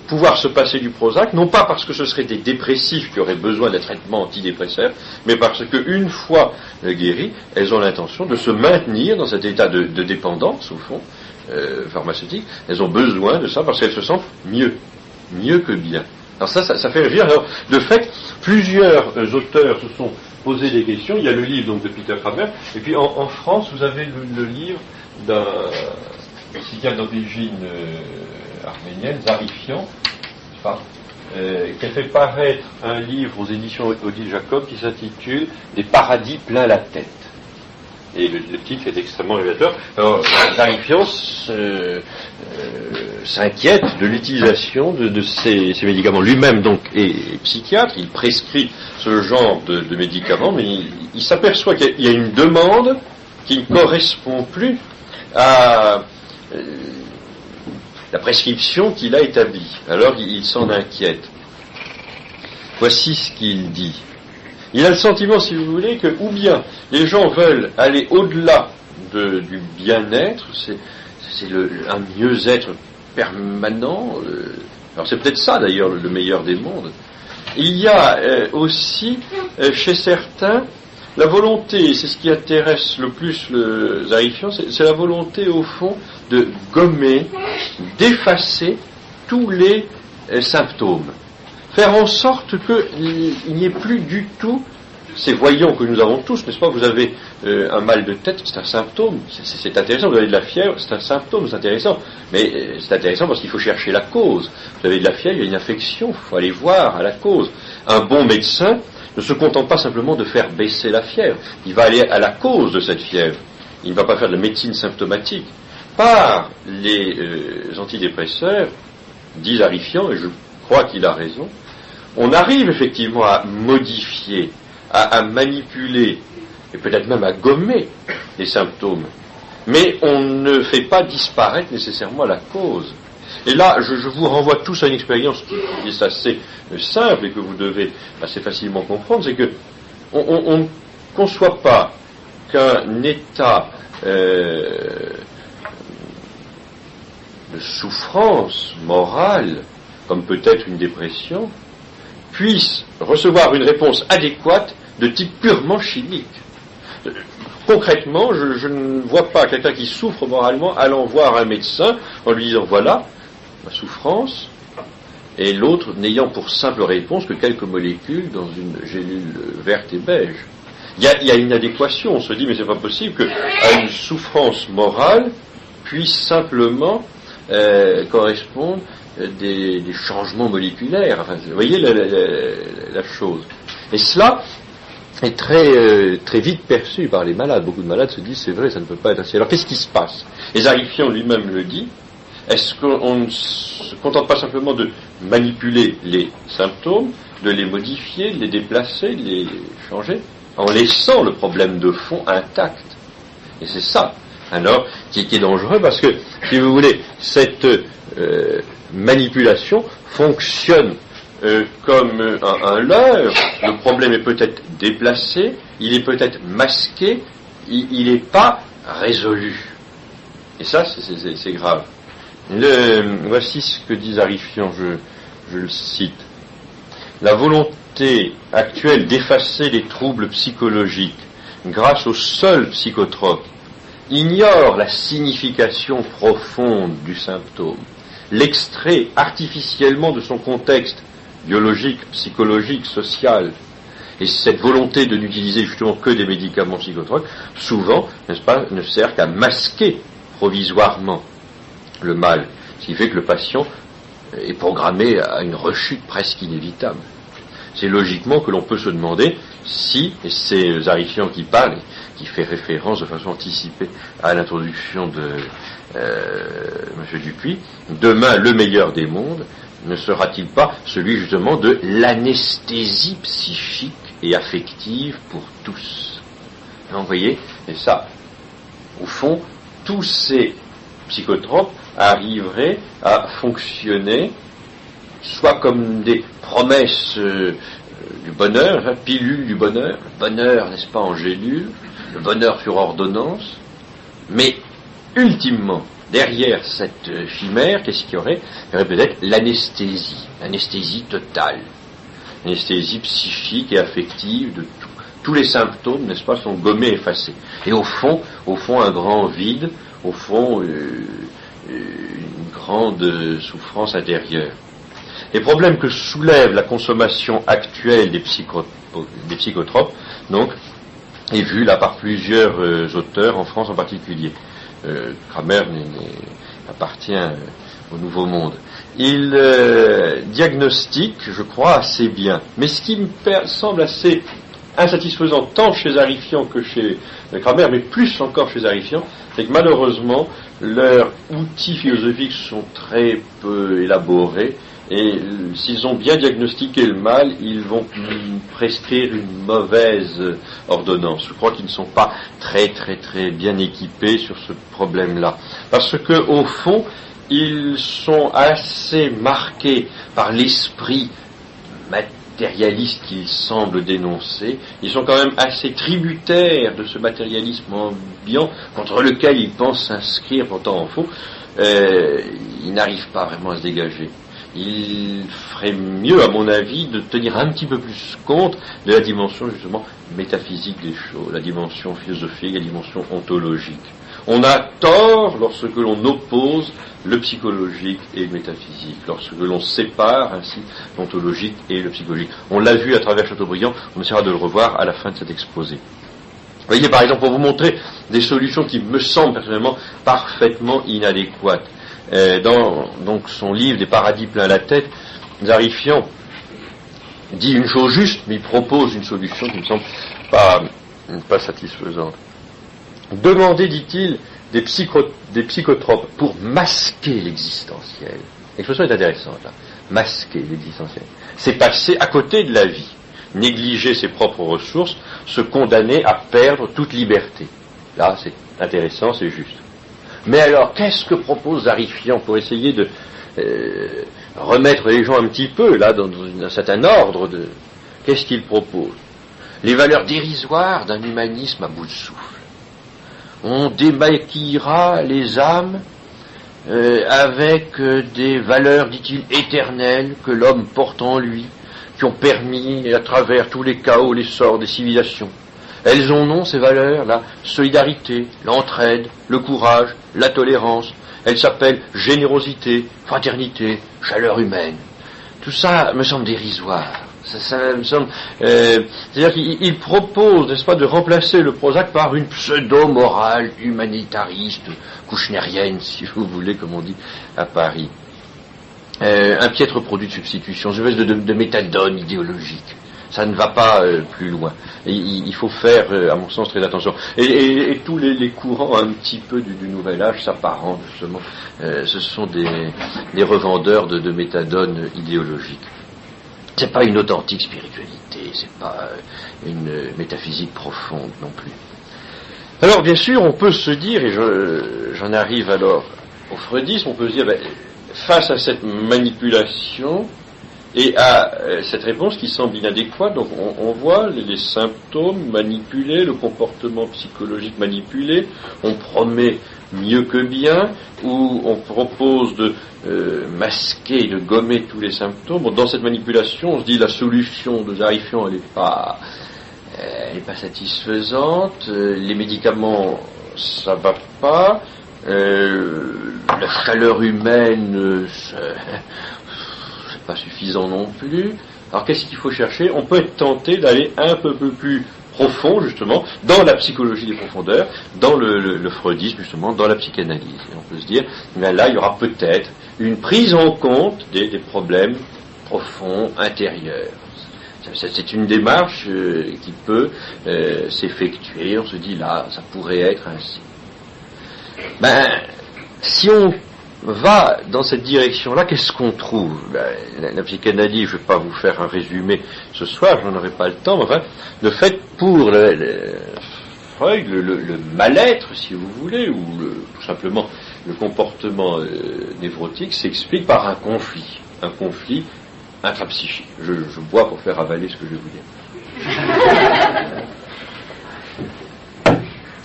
pouvoir se passer du Prozac, non pas parce que ce seraient des dépressifs qui auraient besoin d'un traitement antidépresseur, mais parce qu'une fois guéris, elles ont l'intention de se maintenir dans cet état de dépendance, au fond, pharmaceutique. Elles ont besoin de ça parce qu'elles se sentent mieux que bien. Alors ça fait réagir. Alors, de fait, plusieurs auteurs se sont posé des questions. Il y a le livre donc de Peter Kramer, et puis en France, vous avez le livre d'un psychiatre d'origine arménienne, Zarifian, qui a fait paraître un livre aux éditions Odile Jacob qui s'intitule « Des paradis plein la tête ». Et le titre est extrêmement révélateur. Alors, Zarifian s'inquiète de l'utilisation de ces médicaments. Lui-même, donc, est psychiatre, il prescrit ce genre de médicaments, mais il s'aperçoit qu'il y a une demande qui ne correspond plus à la prescription qu'il a établie. Alors, il s'en inquiète. Voici ce qu'il dit. Il a le sentiment, si vous voulez, que ou bien les gens veulent aller au-delà du bien-être, c'est un mieux-être permanent. Alors c'est peut-être ça d'ailleurs le meilleur des mondes. il y a aussi chez certains la volonté, c'est ce qui intéresse le plus le zarifiant, c'est la volonté au fond de gommer, d'effacer tous les symptômes. Faire en sorte qu'il n'y ait plus du tout ces voyants que nous avons tous, n'est-ce pas? Vous avez un mal de tête, c'est un symptôme, c'est intéressant. Vous avez de la fièvre, c'est un symptôme, c'est intéressant. Mais c'est intéressant parce qu'il faut chercher la cause. Vous avez de la fièvre, il y a une infection, il faut aller voir à la cause. Un bon médecin ne se contente pas simplement de faire baisser la fièvre, il va aller à la cause de cette fièvre. Il ne va pas faire de la médecine symptomatique. Par les antidépresseurs, dit Zarifian, et je crois qu'il a raison, on arrive effectivement à modifier, à manipuler, et peut-être même à gommer les symptômes. Mais on ne fait pas disparaître nécessairement la cause. Et là, je vous renvoie tous à une expérience qui est assez simple et que vous devez assez facilement comprendre, c'est que on ne conçoit pas qu'un état de souffrance morale, comme peut-être une dépression, puisse recevoir une réponse adéquate de type purement chimique. Concrètement, je ne vois pas quelqu'un qui souffre moralement allant voir un médecin en lui disant voilà ma souffrance, et l'autre n'ayant pour simple réponse que quelques molécules dans une gélule verte et beige. Il y a une adéquation, on se dit mais c'est pas possible qu'à une souffrance morale puisse simplement correspondre des changements moléculaires. Enfin, vous voyez la chose. Et cela est très vite perçu par les malades. Beaucoup de malades se disent c'est vrai, ça ne peut pas être ainsi. Alors qu'est-ce qui se passe? Et Zarifian lui-même le dit. Est-ce qu'on ne se contente pas simplement de manipuler les symptômes, de les modifier, de les déplacer, de les changer, en laissant le problème de fond intact? Et c'est ça, alors, qui est dangereux, parce que, si vous voulez, cette manipulation fonctionne comme un leurre. Le problème est peut-être déplacé, il est peut-être masqué, il n'est pas résolu. Et ça, c'est grave. Voici ce que dit Zarifian, je le cite. La volonté actuelle d'effacer les troubles psychologiques grâce au seul psychotrope ignore la signification profonde du symptôme, l'extrait artificiellement de son contexte biologique, psychologique, social. Et cette volonté de n'utiliser justement que des médicaments psychotropes, souvent, n'est-ce pas, ne sert qu'à masquer provisoirement le mal, ce qui fait que le patient est programmé à une rechute presque inévitable. C'est logiquement que l'on peut se demander si, et c'est Zarifian qui parle, qui fait référence de façon anticipée à l'introduction de M. Dupuis, demain le meilleur des mondes ne sera-t-il pas celui justement de l'anesthésie psychique et affective pour tous? Vous voyez, et ça, au fond, tous ces psychotropes arriveraient à fonctionner soit comme des promesses du bonheur, pilule du bonheur, le bonheur, n'est-ce pas, en gélule, le bonheur sur ordonnance, mais ultimement, derrière cette chimère, qu'est-ce qu'il y aurait? Il y aurait peut-être l'anesthésie totale, l'anesthésie psychique et affective de tout. Tous les symptômes, n'est-ce pas, sont gommés, effacés. Et au fond, un grand vide, au fond, une grande souffrance intérieure. Les problèmes que soulève la consommation actuelle des psychotropes, donc, est vu là par plusieurs auteurs, en France en particulier. Kramer appartient au Nouveau Monde. Il diagnostique, je crois, assez bien. Mais ce qui me semble assez insatisfaisant, tant chez Zarifian que chez Kramer, mais plus encore chez Zarifian, c'est que malheureusement, leurs outils philosophiques sont très peu élaborés, et s'ils ont bien diagnostiqué le mal, ils vont prescrire une mauvaise ordonnance. Je crois qu'ils ne sont pas très bien équipés sur ce problème-là. Parce que, au fond, ils sont assez marqués par l'esprit matérialiste qu'ils semblent dénoncer. Ils sont quand même assez tributaires de ce matérialisme ambiant contre lequel ils pensent s'inscrire pourtant en faux. Ils n'arrivent pas vraiment à se dégager. il ferait mieux, à mon avis, de tenir un petit peu plus compte de la dimension, justement, métaphysique des choses, la dimension philosophique, la dimension ontologique. On a tort lorsque l'on oppose le psychologique et le métaphysique, lorsque l'on sépare ainsi l'ontologique et le psychologique. On l'a vu à travers Chateaubriand, on essaiera de le revoir à la fin de cet exposé. Vous voyez, par exemple, pour vous montrer des solutions qui me semblent personnellement parfaitement inadéquates. Dans donc son livre Des paradis plein la tête, Zarifian dit une chose juste, mais il propose une solution qui me semble pas satisfaisante. Demandez, dit-il, des psychotropes pour masquer l'existentiel. L'expression est intéressante, là. Masquer l'existentiel. C'est passer à côté de la vie, négliger ses propres ressources, se condamner à perdre toute liberté. Là, c'est intéressant, c'est juste. Mais alors, qu'est-ce que propose Zarifian pour essayer de remettre les gens un petit peu, là, dans un certain ordre de... Qu'est-ce qu'il propose? Les valeurs dérisoires d'un humanisme à bout de souffle. On démaquillera les âmes avec des valeurs, dit-il, éternelles que l'homme porte en lui, qui ont permis, à travers tous les chaos, l'essor des civilisations. Elles ont nom, ces valeurs, la solidarité, l'entraide, le courage, la tolérance. Elles s'appellent générosité, fraternité, chaleur humaine. Tout ça me semble dérisoire. Ça me semble... c'est-à-dire qu'il propose, n'est-ce pas, de remplacer le Prozac par une pseudo-morale humanitariste, kouchnerienne, si vous voulez, comme on dit à Paris. Un piètre produit de substitution, une espèce de méthadone idéologique. Ça ne va pas plus loin. Et il faut faire, à mon sens, très attention. Et tous les courants un petit peu du Nouvel Âge s'apparentent, justement. Ce sont des revendeurs de méthadone idéologique. C'est pas une authentique spiritualité, c'est pas une métaphysique profonde non plus. Alors, bien sûr, on peut se dire, et j'en arrive alors au freudisme, on peut se dire, face à cette manipulation et à cette réponse qui semble inadéquate, donc on voit les symptômes manipulés, le comportement psychologique manipulé, on promet mieux que bien, ou on propose de masquer, de gommer tous les symptômes. Bon, dans cette manipulation, on se dit la solution de Zarifian, elle n'est pas satisfaisante, les médicaments, ça va pas, la chaleur humaine, c'est pas suffisant non plus. Alors qu'est-ce qu'il faut chercher? On peut être tenté d'aller un peu plus profond, justement, dans la psychologie des profondeurs, dans le freudisme, justement, dans la psychanalyse. Et on peut se dire, mais là, il y aura peut-être une prise en compte des problèmes profonds, intérieurs. C'est une démarche qui peut s'effectuer. On se dit, là, ça pourrait être ainsi. Si on va dans cette direction-là, qu'est-ce qu'on trouve? La psychanalyse, je ne vais pas vous faire un résumé ce soir, je n'en aurai pas le temps, mais enfin, de fait, pour Freud, le mal-être, si vous voulez, ou tout simplement le comportement névrotique, s'explique par un conflit intrapsychique. Je bois pour faire avaler ce que je vais vous dire.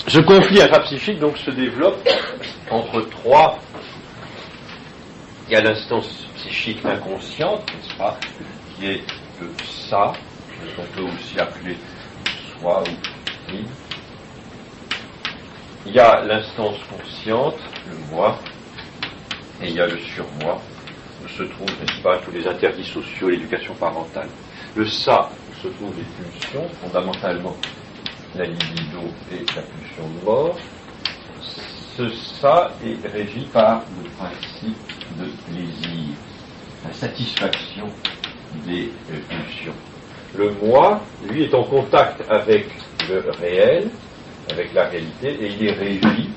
Ce conflit intrapsychique, donc, se développe entre trois. Il y a l'instance psychique inconsciente, n'est-ce pas, qui est le ça, qu'on peut aussi appeler soi ou il. Il y a l'instance consciente, le moi, et il y a le surmoi, où se trouvent, n'est-ce pas, tous les interdits sociaux, l'éducation parentale. Le ça, où se trouvent les pulsions, fondamentalement la libido et la pulsion de mort. Ça est régi par le principe de plaisir, la satisfaction des pulsions. Le moi, lui, est en contact avec le réel, avec la réalité, et il est régi,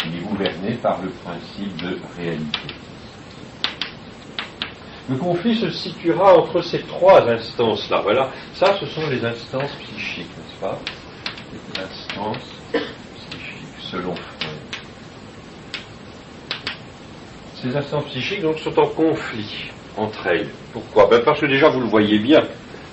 il est gouverné par le principe de réalité. Le conflit se situera entre ces trois instances-là. Voilà, ça, ce sont les instances psychiques, n'est-ce pas? Les instances psychiques, selon Freud. Ces instances psychiques donc sont en conflit entre elles. Pourquoi? Parce que déjà vous le voyez bien,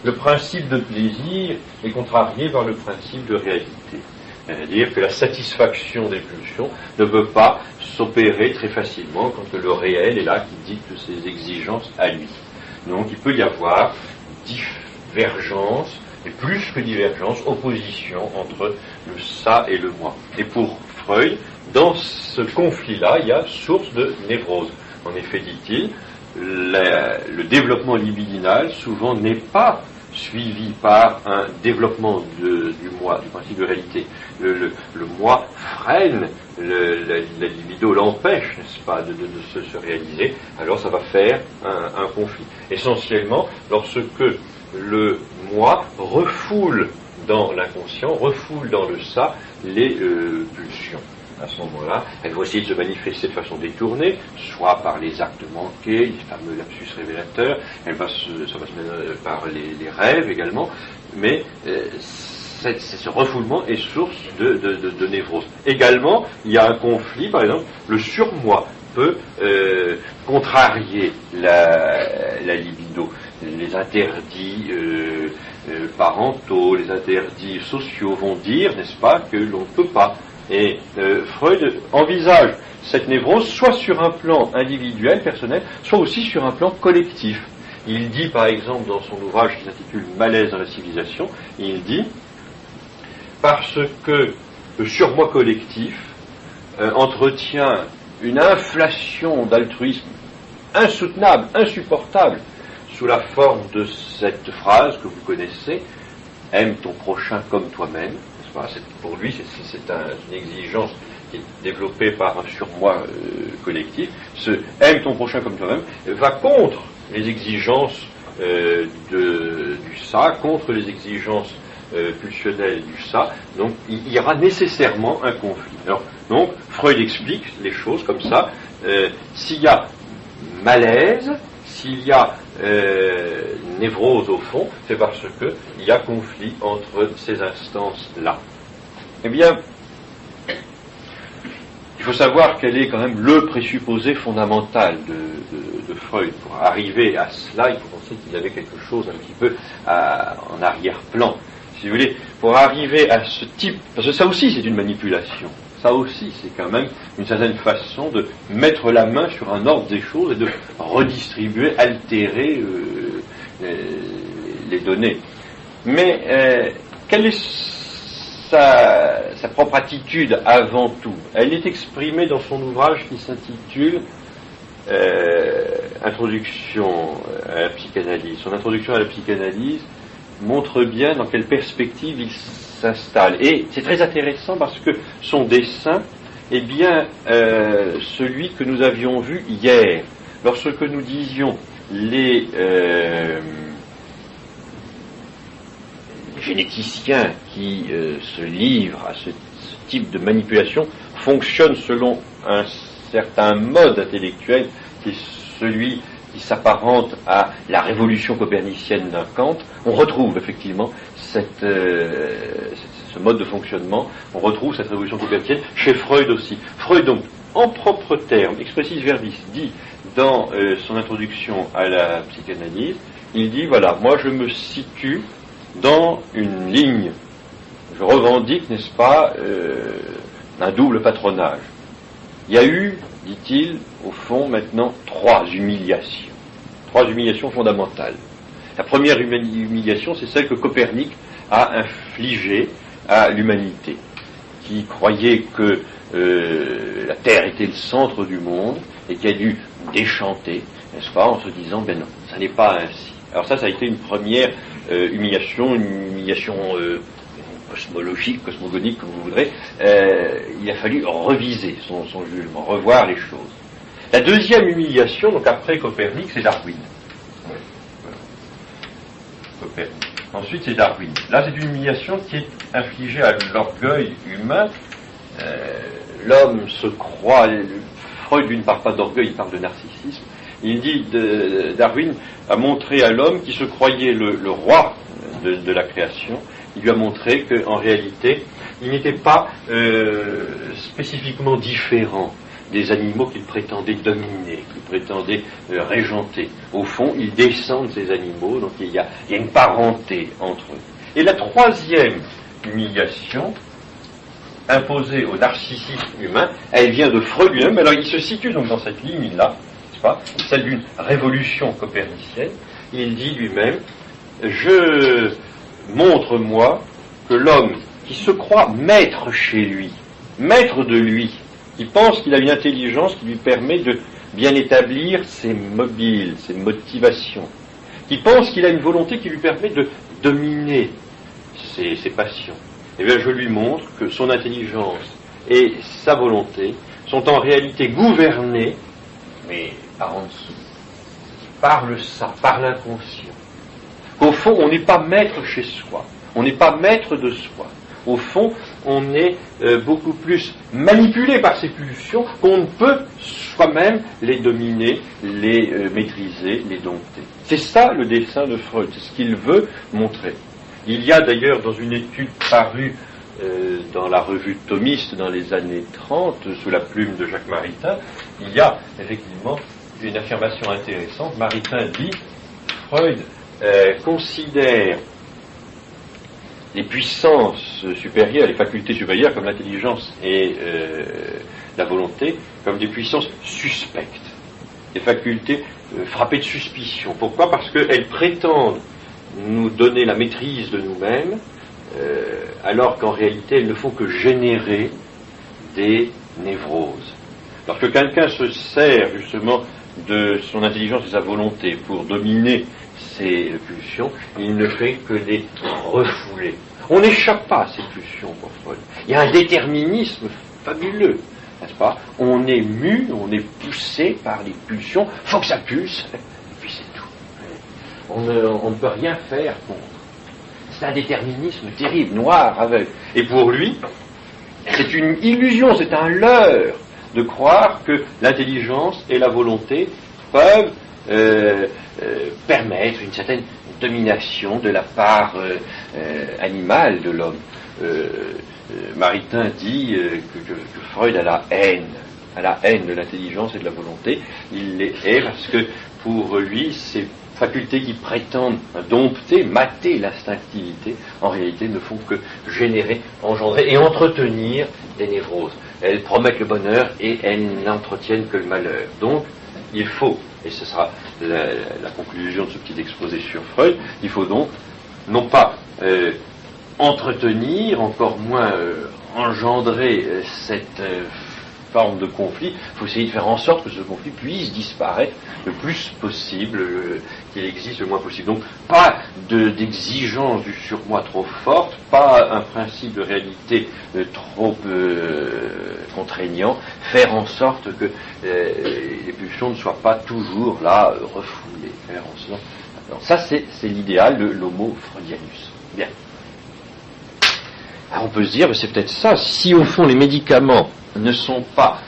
le principe de plaisir est contrarié par le principe de réalité. C'est-à-dire que la satisfaction des pulsions ne peut pas s'opérer très facilement quand le réel est là qui dicte ses exigences à lui. Donc il peut y avoir divergence, et plus que divergence, opposition entre le ça et le moi. Et pour Freud, dans ce conflit-là, il y a source de névrose. En effet, dit-il, le développement libidinal souvent n'est pas suivi par un développement du moi, du principe de réalité. Le moi freine, la libido l'empêche, n'est-ce pas, de se réaliser, alors ça va faire un conflit. Essentiellement, lorsque le moi refoule dans l'inconscient, refoule dans le ça les pulsions. À ce moment-là, elle va essayer de se manifester de façon détournée, soit par les actes manqués, les fameux lapsus révélateurs, ça va se mettre par les rêves également, mais ce refoulement est source de névrose. Également, il y a un conflit, par exemple, le surmoi peut contrarier la libido. Les interdits parentaux, les interdits sociaux vont dire, n'est-ce pas, que l'on ne peut pas. Et Freud envisage cette névrose soit sur un plan individuel, personnel, soit aussi sur un plan collectif. Il dit, par exemple, dans son ouvrage qui s'intitule « Malaise dans la civilisation », il dit « Parce que le surmoi collectif entretient une inflation d'altruisme insoutenable, insupportable, sous la forme de cette phrase que vous connaissez, « Aime ton prochain comme toi-même », pour lui, c'est une exigence qui est développée par un surmoi collectif. Ce « aime ton prochain comme toi-même » va contre les exigences du ça, contre les exigences pulsionnelles du ça. Donc, il y aura nécessairement un conflit. Alors, donc, Freud explique les choses comme ça. S'il y a malaise, s'il y a névrose au fond, c'est parce qu'il y a conflit entre ces instances-là. Eh bien, il faut savoir quel est quand même le présupposé fondamental de Freud. Pour arriver à cela, il faut penser qu'il avait quelque chose un petit peu en arrière-plan. Si vous voulez, pour arriver à ce type, parce que ça aussi c'est une manipulation. Ça aussi, c'est quand même une certaine façon de mettre la main sur un ordre des choses et de redistribuer, altérer les données. Mais quelle est sa propre attitude avant tout? Elle est exprimée dans son ouvrage qui s'intitule Introduction à la psychanalyse. Son introduction à la psychanalyse montre bien dans quelle perspective il s'installe. Et c'est très intéressant parce que son dessin est bien celui que nous avions vu hier, lorsque nous disions les généticiens qui se livrent à ce type de manipulation fonctionnent selon un certain mode intellectuel qui est celui qui s'apparente à la révolution copernicienne d'un Kant. On retrouve effectivement ce mode de fonctionnement, on retrouve cette révolution copernicienne chez Freud aussi. Freud, donc, en propres termes, expressis verbis, dit dans son introduction à la psychanalyse, il dit, voilà, moi je me situe dans une ligne, je revendique, n'est-ce pas, un double patronage. Il y a eu, dit-il, au fond, maintenant, trois humiliations fondamentales. La première humiliation, c'est celle que Copernic a infligée à l'humanité, qui croyait que la Terre était le centre du monde et qui a dû déchanter, n'est-ce pas, en se disant, ben non, ça n'est pas ainsi. Alors ça a été une première humiliation, cosmologique, cosmogonique, comme vous voudrez. Il a fallu reviser son jugement, revoir les choses. La deuxième humiliation, donc après Copernic, c'est Darwin. Copernic. Ensuite, c'est Darwin. Là, c'est une humiliation qui est infligée à l'orgueil humain. L'homme se croit... Freud, lui, ne parle pas d'orgueil, il parle de narcissisme. Il dit, Darwin a montré à l'homme qui se croyait le roi de la création, il lui a montré qu'en réalité, il n'était pas spécifiquement différent des animaux qu'il prétendait dominer, qu'il prétendait régenter. Au fond, il descend de ces animaux, donc il y a une parenté entre eux. Et la troisième humiliation, imposée au narcissisme humain, elle vient de Freud lui-même. Alors il se situe donc dans cette ligne-là, n'est-ce pas, celle d'une révolution copernicienne. Il dit lui-même, je montre, moi, que l'homme qui se croit maître chez lui, maître de lui, qui pense qu'il a une intelligence qui lui permet de bien établir ses mobiles, ses motivations, qui pense qu'il a une volonté qui lui permet de dominer ses passions, eh bien je lui montre que son intelligence et sa volonté sont en réalité gouvernées, mais par en dessous, par le ça, par l'inconscient. Qu'au fond, on n'est pas maître chez soi, on n'est pas maître de soi. Au fond, on est beaucoup plus manipulé par ces pulsions qu'on ne peut soi-même les dominer, les maîtriser, les dompter. C'est ça le dessin de Freud, c'est ce qu'il veut montrer. Il y a d'ailleurs dans une étude parue dans la revue Thomiste dans les années 30, sous la plume de Jacques Maritain, il y a effectivement une affirmation intéressante. Maritain dit, Freud considère les puissances supérieures, les facultés supérieures comme l'intelligence et la volonté, comme des puissances suspectes, des facultés frappées de suspicion. Pourquoi ? Parce qu'elles prétendent nous donner la maîtrise de nous-mêmes, alors qu'en réalité elles ne font que générer des névroses. Lorsque quelqu'un se sert justement de son intelligence et de sa volonté pour dominer ses pulsions, il ne fait que les refouler. On n'échappe pas à ces pulsions pour Freud. Il y a un déterminisme fabuleux, n'est-ce pas ? On est mu, on est poussé par les pulsions, faut que ça pulse, et puis c'est tout. On ne peut rien faire contre. C'est un déterminisme terrible, noir, aveugle. Et pour lui, c'est une illusion, c'est un leurre de croire que l'intelligence et la volonté peuvent permettre une certaine domination de la part animale de l'homme. Maritain dit que Freud a la haine de l'intelligence et de la volonté. Il les hait parce que pour lui, ces facultés qui prétendent dompter, mater l'instinctivité, en réalité ne font que générer, engendrer et entretenir des névroses. Elles promettent le bonheur et elles n'entretiennent que le malheur. Donc, il faut, et ce sera la conclusion de ce petit exposé sur Freud, il faut donc non pas entretenir, encore moins engendrer cette forme de conflit, il faut essayer de faire en sorte que ce conflit puisse disparaître le plus possible, qu'il existe le moins possible. Donc pas d'exigence du surmoi trop forte, pas un principe de réalité trop contraignant, faire en sorte que les pulsions ne soient pas toujours là refoulées, faire en sorte. Alors ça c'est l'idéal de l'homo freudianus. Bien. Alors on peut se dire, mais c'est peut-être ça, si au fond les médicaments ne sont pas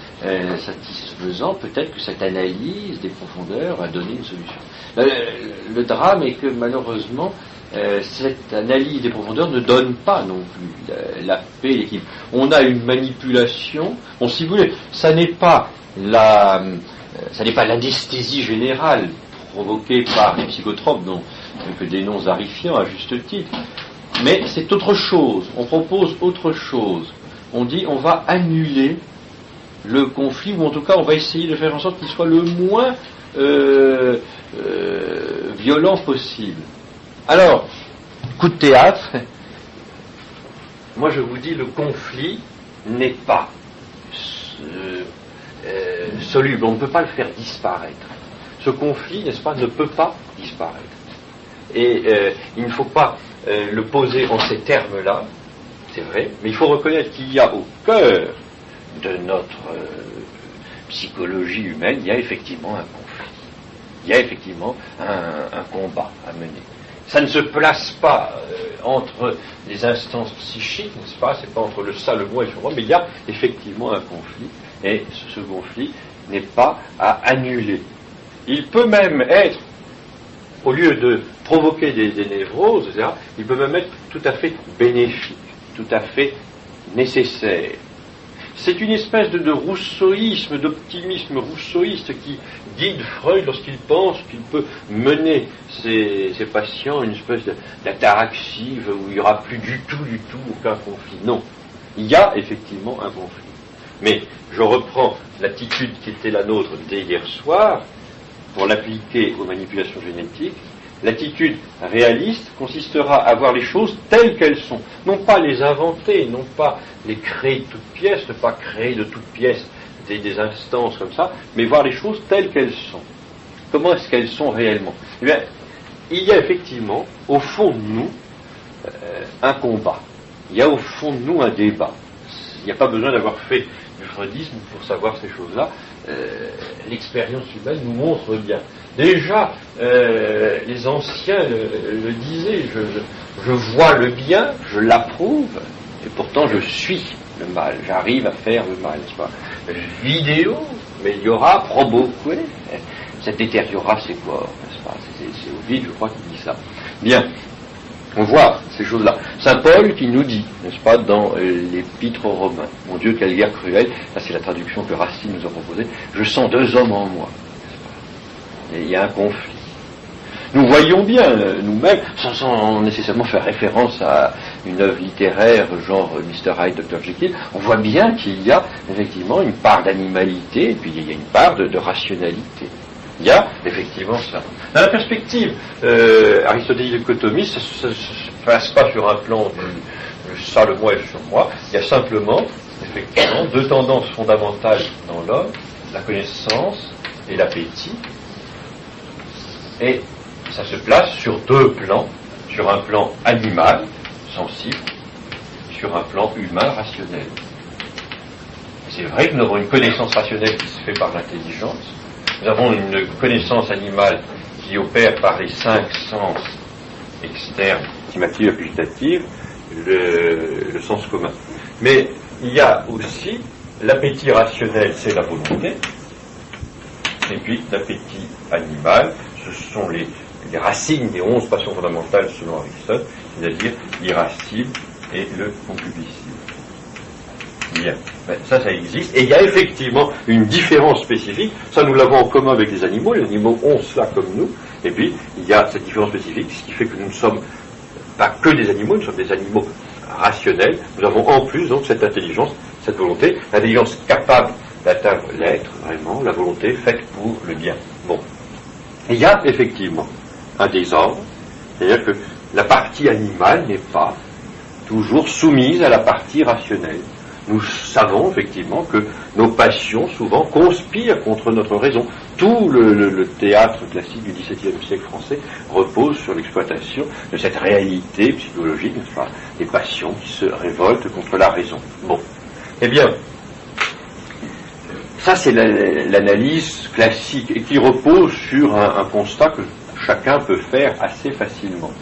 satisfaisants, peut-être que cette analyse des profondeurs va donner une solution. Le drame est que malheureusement, cette analyse des profondeurs ne donne pas non plus la paix, l'équilibre. On a une manipulation, bon si vous voulez, ça n'est pas l'anesthésie générale provoquée par les psychotropes que dénonce Zarifian à juste titre, mais c'est autre chose, on propose autre chose. On dit on va annuler le conflit, ou en tout cas on va essayer de faire en sorte qu'il soit le moins violent possible. Alors, coup de théâtre, moi je vous dis le conflit n'est pas soluble, on ne peut pas le faire disparaître. Ce conflit, n'est-ce pas, ne peut pas disparaître. Et il ne faut pas le poser en ces termes-là, c'est vrai, mais il faut reconnaître qu'il y a au cœur de notre psychologie humaine, il y a effectivement un conflit. Il y a effectivement un combat à mener. Ça ne se place pas entre les instances psychiques, n'est-ce pas ? C'est pas entre le ça, le moi et le moi, mais il y a effectivement un conflit, et ce conflit n'est pas à annuler. Il peut même être, au lieu de provoquer des névroses, etc., il peut même être tout à fait bénéfique, tout à fait nécessaire. C'est une espèce de rousseauisme, d'optimisme rousseauiste qui guide Freud lorsqu'il pense qu'il peut mener ses patients à une espèce d'ataraxie où il n'y aura plus du tout aucun conflit. Non. il y a effectivement un conflit. Mais je reprends l'attitude qui était la nôtre dès hier soir, pour l'appliquer aux manipulations génétiques. L'attitude réaliste consistera à voir les choses telles qu'elles sont, non pas les inventer, non pas les créer de toutes pièces, ne pas créer de toutes pièces des instances comme ça, mais voir les choses telles qu'elles sont. Comment est-ce qu'elles sont réellement? Eh bien, il y a effectivement, au fond de nous, un combat. Il y a au fond de nous un débat. Il n'y a pas besoin d'avoir fait du freudisme pour savoir ces choses-là. L'expérience humaine nous montre bien. Déjà, les anciens le disaient, je vois le bien, je l'approuve, et pourtant je suis le mal, j'arrive à faire le mal, n'est-ce pas? Vidéo, meliora, proboque, ça détériorera ses corps, n'est-ce pas? C'est Ovide, je crois, qui dit ça. Bien. On voit ces choses-là. Saint Paul qui nous dit, n'est-ce pas, dans l'Épître aux Romains, mon Dieu, quelle guerre cruelle, ça c'est la traduction que Racine nous a proposée, je sens deux hommes en moi. Et il y a un conflit. Nous voyons bien, nous-mêmes, sans nécessairement faire référence à une œuvre littéraire genre Mr. Hyde, Dr. Jekyll, on voit bien qu'il y a effectivement une part d'animalité et puis il y a une part de rationalité. Il y a effectivement ça. Dans la perspective aristotélique dichotomiste, ça ne se passe pas sur un plan de ça, le moi et sur moi. Il y a simplement, effectivement, deux tendances fondamentales dans l'homme, la connaissance et l'appétit. Et ça se place sur deux plans, sur un plan animal, sensible, sur un plan humain, rationnel. C'est vrai que nous avons une connaissance rationnelle qui se fait par l'intelligence. Nous avons une connaissance animale qui opère par les 5 sens externes, estimative, apputative, le sens commun. Mais il y a aussi l'appétit rationnel, c'est la volonté, et puis l'appétit animal, ce sont les racines des 11 passions fondamentales selon Aristote, c'est-à-dire l'irascible et le concupiscible. Bien, ça existe, et il y a effectivement une différence spécifique, ça nous l'avons en commun avec les animaux ont cela comme nous, et puis il y a cette différence spécifique, ce qui fait que nous ne sommes pas que des animaux, nous sommes des animaux rationnels, nous avons en plus donc cette intelligence, cette volonté, l'intelligence capable d'atteindre l'être, vraiment, la volonté faite pour le bien. Bon, et il y a effectivement un désordre, c'est-à-dire que la partie animale n'est pas toujours soumise à la partie rationnelle. Nous savons effectivement que nos passions souvent conspirent contre notre raison. Tout le théâtre classique du XVIIe siècle français repose sur l'exploitation de cette réalité psychologique, n'est-ce pas, des passions qui se révoltent contre la raison. Bon, eh bien, ça c'est l'analyse classique et qui repose sur un constat que chacun peut faire assez facilement.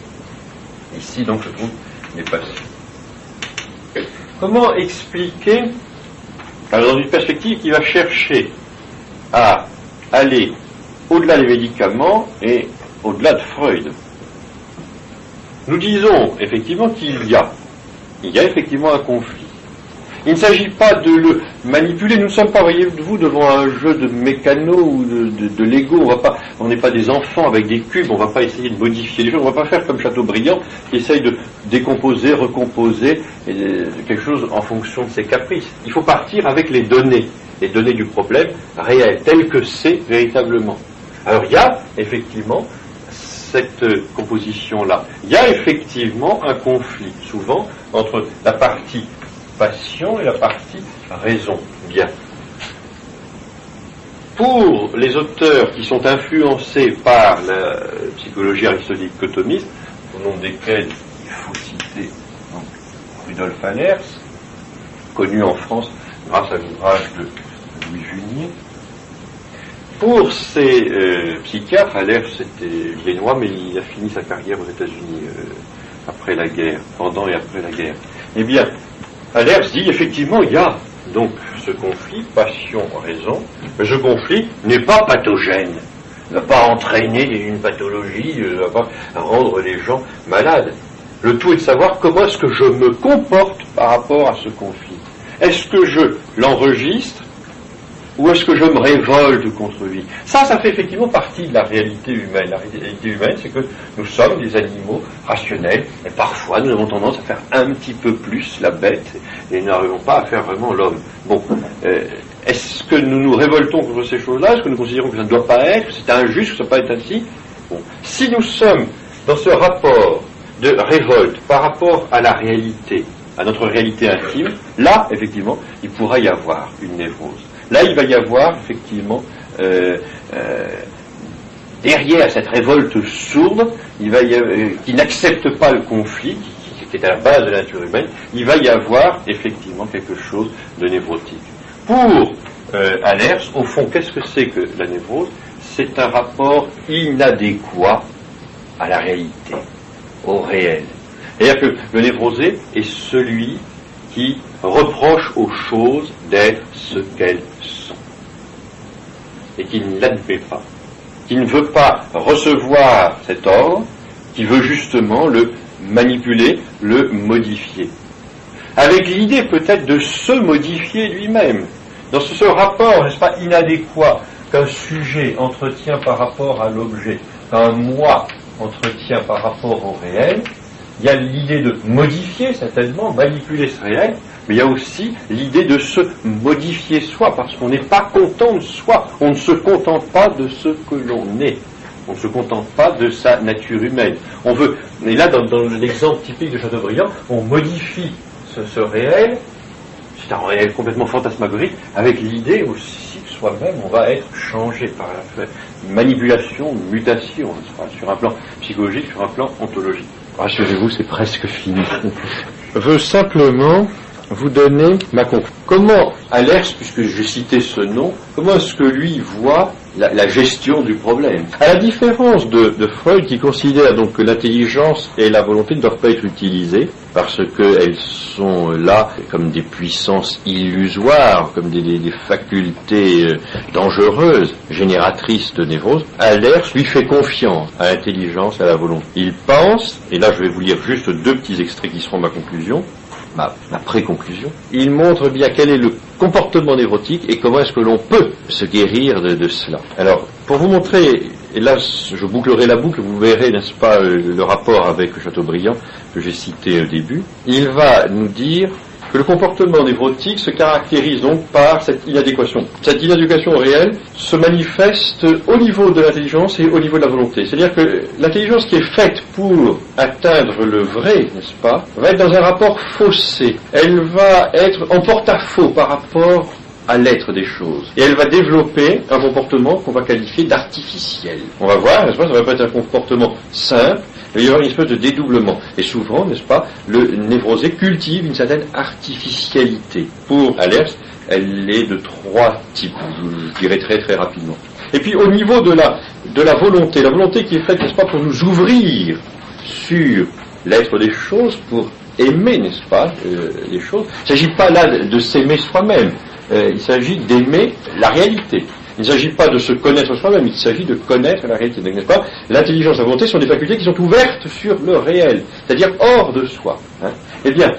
Ici donc se trouvent les passions. Comment expliquer, alors dans une perspective qui va chercher à aller au-delà des médicaments et au-delà de Freud? Nous disons effectivement qu'il y a effectivement un conflit. Il ne s'agit pas de le manipuler, nous ne sommes pas, voyez-vous, devant un jeu de mécano ou de Lego, on n'est pas des enfants avec des cubes, on ne va pas essayer de modifier les choses, on ne va pas faire comme Chateaubriand qui essaye de décomposer, recomposer quelque chose en fonction de ses caprices. Il faut partir avec les données du problème réel, tel que c'est véritablement. Alors il y a effectivement cette composition-là, il y a effectivement un conflit, souvent, entre la partie passion et la partie raison. Bien. Pour les auteurs qui sont influencés par la psychologie aristotéliste, au nom desquels il faut citer donc, Rudolf Allers, connu en France grâce à l'ouvrage de Louis Junier. Pour ces psychiatres, Allers était viennois, mais il a fini sa carrière aux États-Unis après la guerre, pendant et après la guerre. Eh bien, Allers dit effectivement il y a donc ce conflit passion-raison, mais ce conflit n'est pas pathogène, ne va pas entraîner une pathologie, ne va pas rendre les gens malades. Le tout est de savoir comment est-ce que je me comporte par rapport à ce conflit. Est-ce que je l'enregistre ou est-ce que je me révolte contre lui? Ça fait effectivement partie de la réalité humaine. La réalité humaine, c'est que nous sommes des animaux rationnels, et parfois nous avons tendance à faire un petit peu plus la bête, et nous n'arrivons pas à faire vraiment l'homme. Bon, est-ce que nous nous révoltons contre ces choses-là? Est-ce que nous considérons que ça ne doit pas être, que c'est injuste, que ça ne doit pas être ainsi? Bon. Si nous sommes dans ce rapport de révolte par rapport à la réalité, à notre réalité intime, là, effectivement, il pourra y avoir une névrose. Là, il va y avoir, effectivement, derrière cette révolte sourde, qui n'accepte pas le conflit, qui est à la base de la nature humaine, il va y avoir, effectivement, quelque chose de névrotique. Pour Allers, au fond, qu'est-ce que c'est que la névrose? C'est un rapport inadéquat à la réalité, au réel. C'est-à-dire que le névrosé est celui qui reproche aux choses d'être ce qu'elles sont et qui ne l'admet pas, qui ne veut pas recevoir cet ordre, qui veut justement le manipuler, le modifier, avec l'idée peut-être de se modifier lui-même. Dans ce rapport, n'est-ce pas, inadéquat qu'un sujet entretient par rapport à l'objet, qu'un moi entretient par rapport au réel, il y a l'idée de modifier, certainement, manipuler ce réel, mais il y a aussi l'idée de se modifier soi, parce qu'on n'est pas content de soi. On ne se contente pas de ce que l'on est. On ne se contente pas de sa nature humaine. On veut, et là, dans l'exemple typique de Chateaubriand, on modifie ce réel, c'est un réel complètement fantasmagorique, avec l'idée aussi que soi-même, on va être changé par la manipulation, mutation, sur un plan psychologique, sur un plan ontologique. Rassurez-vous, c'est presque fini. Je veux simplement vous donner ma conclusion. Comment Allers, puisque je citais ce nom, comment est-ce que lui voit la gestion du problème? À la différence de Freud, qui considère donc que l'intelligence et la volonté ne doivent pas être utilisées, parce qu'elles sont là comme des puissances illusoires, comme des facultés dangereuses, génératrices de névrose, Allers lui fait confiance à l'intelligence et à la volonté. Il pense, et là je vais vous lire juste 2 petits extraits qui seront ma conclusion, ma pré-conclusion, il montre bien quel est le comportement névrotique et comment est-ce que l'on peut se guérir de cela. Alors, pour vous montrer, et là je bouclerai la boucle, vous verrez, n'est-ce pas, le rapport avec Chateaubriand que j'ai cité au début, il va nous dire que le comportement névrotique se caractérise donc par cette inadéquation. Cette inadéquation réelle se manifeste au niveau de l'intelligence et au niveau de la volonté. C'est-à-dire que l'intelligence qui est faite pour atteindre le vrai, n'est-ce pas, va être dans un rapport faussé. Elle va être en porte-à-faux par rapport à l'être des choses. Et elle va développer un comportement qu'on va qualifier d'artificiel. On va voir, n'est-ce pas, ça va pas être un comportement simple, il va y avoir une espèce de dédoublement. Et souvent, n'est-ce pas, le névrosé cultive une certaine artificialité. Pour Allers, elle est de 3 types, je dirais très très rapidement. Et puis au niveau de la volonté qui est faite, n'est-ce pas, pour nous ouvrir sur l'être des choses, pour aimer, n'est-ce pas, les choses. Il ne s'agit pas là de s'aimer soi-même, il s'agit d'aimer la réalité. Il ne s'agit pas de se connaître soi-même, il s'agit de connaître la réalité. Donc, n'est-ce pas, l'intelligence et la volonté sont des facultés qui sont ouvertes sur le réel, c'est-à-dire hors de soi. Eh bien,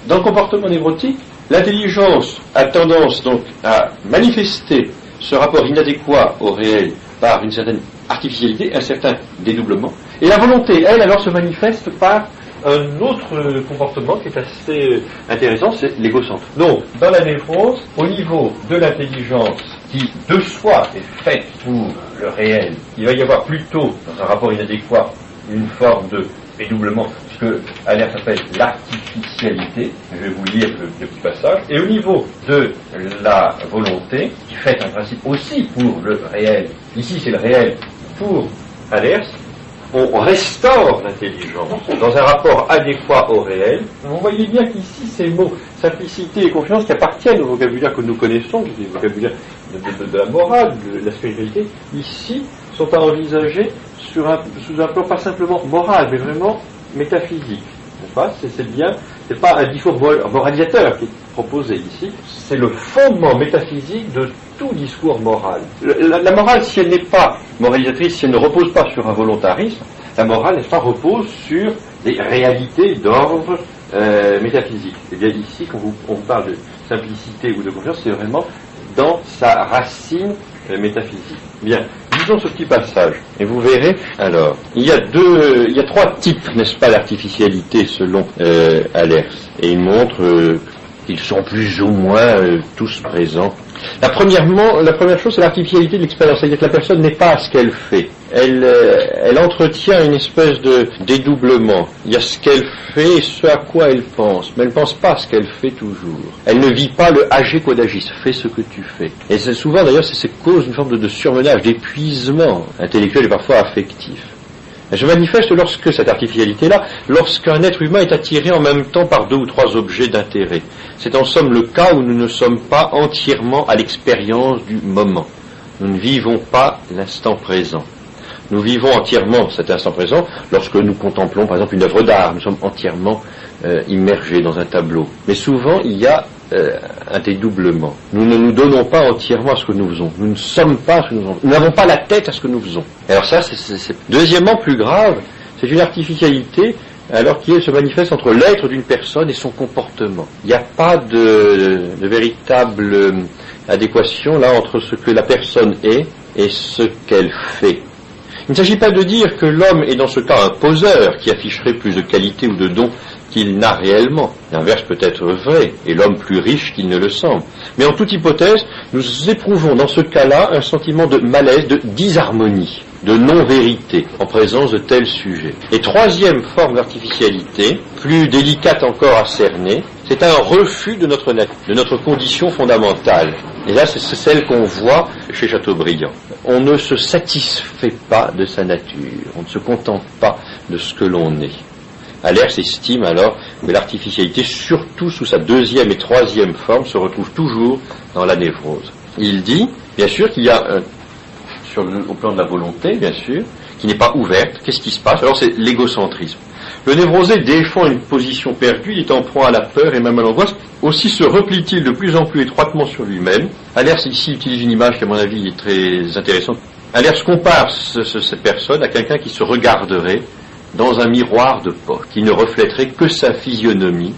dans le comportement névrotique, l'intelligence a tendance donc à manifester ce rapport inadéquat au réel par une certaine artificialité, un certain dédoublement, et la volonté, elle, alors se manifeste par un autre comportement qui est assez intéressant, c'est l'égocentre. Donc, dans la névrose, au niveau de l'intelligence qui, de soi, est faite pour le réel, il va y avoir plutôt, dans un rapport inadéquat, une forme de dédoublement, ce que Allers appelle l'artificialité. Je vais vous lire le petit passage. Et au niveau de la volonté, qui est faite en principe aussi pour le réel, ici c'est le réel pour Allers, on restaure l'intelligence dans un rapport adéquat au réel. Vous voyez bien qu'ici, ces mots simplicité et confiance qui appartiennent au vocabulaire que nous connaissons, qui est le vocabulaire de la morale, de la spiritualité, ici sont à envisager sous un plan pas simplement moral, mais vraiment métaphysique. C'est pas un discours moralisateur qui est proposé ici, c'est le fondement métaphysique de tout discours moral. La morale, si elle n'est pas moralisatrice, si elle ne repose pas sur un volontarisme, la morale, n'est-ce pas, repose sur des réalités d'ordre métaphysique. Et bien ici, quand on parle de simplicité ou de confiance, c'est vraiment dans sa racine métaphysique. Bien, lisons ce petit passage, et vous verrez, alors, il y a trois types, n'est-ce pas, d'artificialité selon Allers, et il montre qu'ils sont plus ou moins tous présents. La première chose, c'est l'artificialité de l'expérience, c'est-à-dire que la personne n'est pas à ce qu'elle fait. Elle entretient une espèce de dédoublement. Il y a ce qu'elle fait et ce à quoi elle pense, mais elle ne pense pas à ce qu'elle fait toujours. Elle ne vit pas le age quodagis, fais ce que tu fais. Et c'est souvent, d'ailleurs, c'est cause d'une forme de surmenage, d'épuisement intellectuel et parfois affectif. Elle se manifeste lorsque cette artificialité-là, lorsqu'un être humain est attiré en même temps par deux ou trois objets d'intérêt. C'est en somme le cas où nous ne sommes pas entièrement à l'expérience du moment. Nous ne vivons pas l'instant présent. Nous vivons entièrement cet instant présent lorsque nous contemplons par exemple une œuvre d'art. Nous sommes entièrement immergés dans un tableau. Mais souvent il y a un dédoublement. Nous ne nous donnons pas entièrement à ce que nous faisons. Nous ne sommes pas ce que nous faisons. Nous n'avons pas la tête à ce que nous faisons. Alors ça, c'est deuxièmement plus grave, c'est une artificialité alors qui se manifeste entre l'être d'une personne et son comportement. Il n'y a pas de véritable adéquation là entre ce que la personne est et ce qu'elle fait. Il ne s'agit pas de dire que l'homme est dans ce cas un poseur qui afficherait plus de qualité ou de dons qu'il n'a réellement. L'inverse peut être vrai, et l'homme plus riche qu'il ne le semble. Mais en toute hypothèse, nous éprouvons dans ce cas-là un sentiment de malaise, de disharmonie, de non-vérité en présence de tels sujets. Et troisième forme d'artificialité, plus délicate encore à cerner, c'est un refus de notre nature, de notre condition fondamentale. Et là, c'est celle qu'on voit chez Chateaubriand. On ne se satisfait pas de sa nature, on ne se contente pas de ce que l'on est. Allers estime alors que l'artificialité, surtout sous sa deuxième et troisième forme, se retrouve toujours dans la névrose. Il dit, bien sûr, qu'il y a, au plan de la volonté, bien sûr, qui n'est pas ouverte. Qu'est-ce qui se passe? Alors c'est l'égocentrisme. Le névrosé défend une position perdue, il est en proie à la peur et même à l'angoisse. Aussi se replie-t-il de plus en plus étroitement sur lui-même. Allers ici utilise une image qui, à mon avis, est très intéressante. Allers compare cette personne à quelqu'un qui se regarderait dans un miroir de poche, qui ne reflèterait que sa physionomie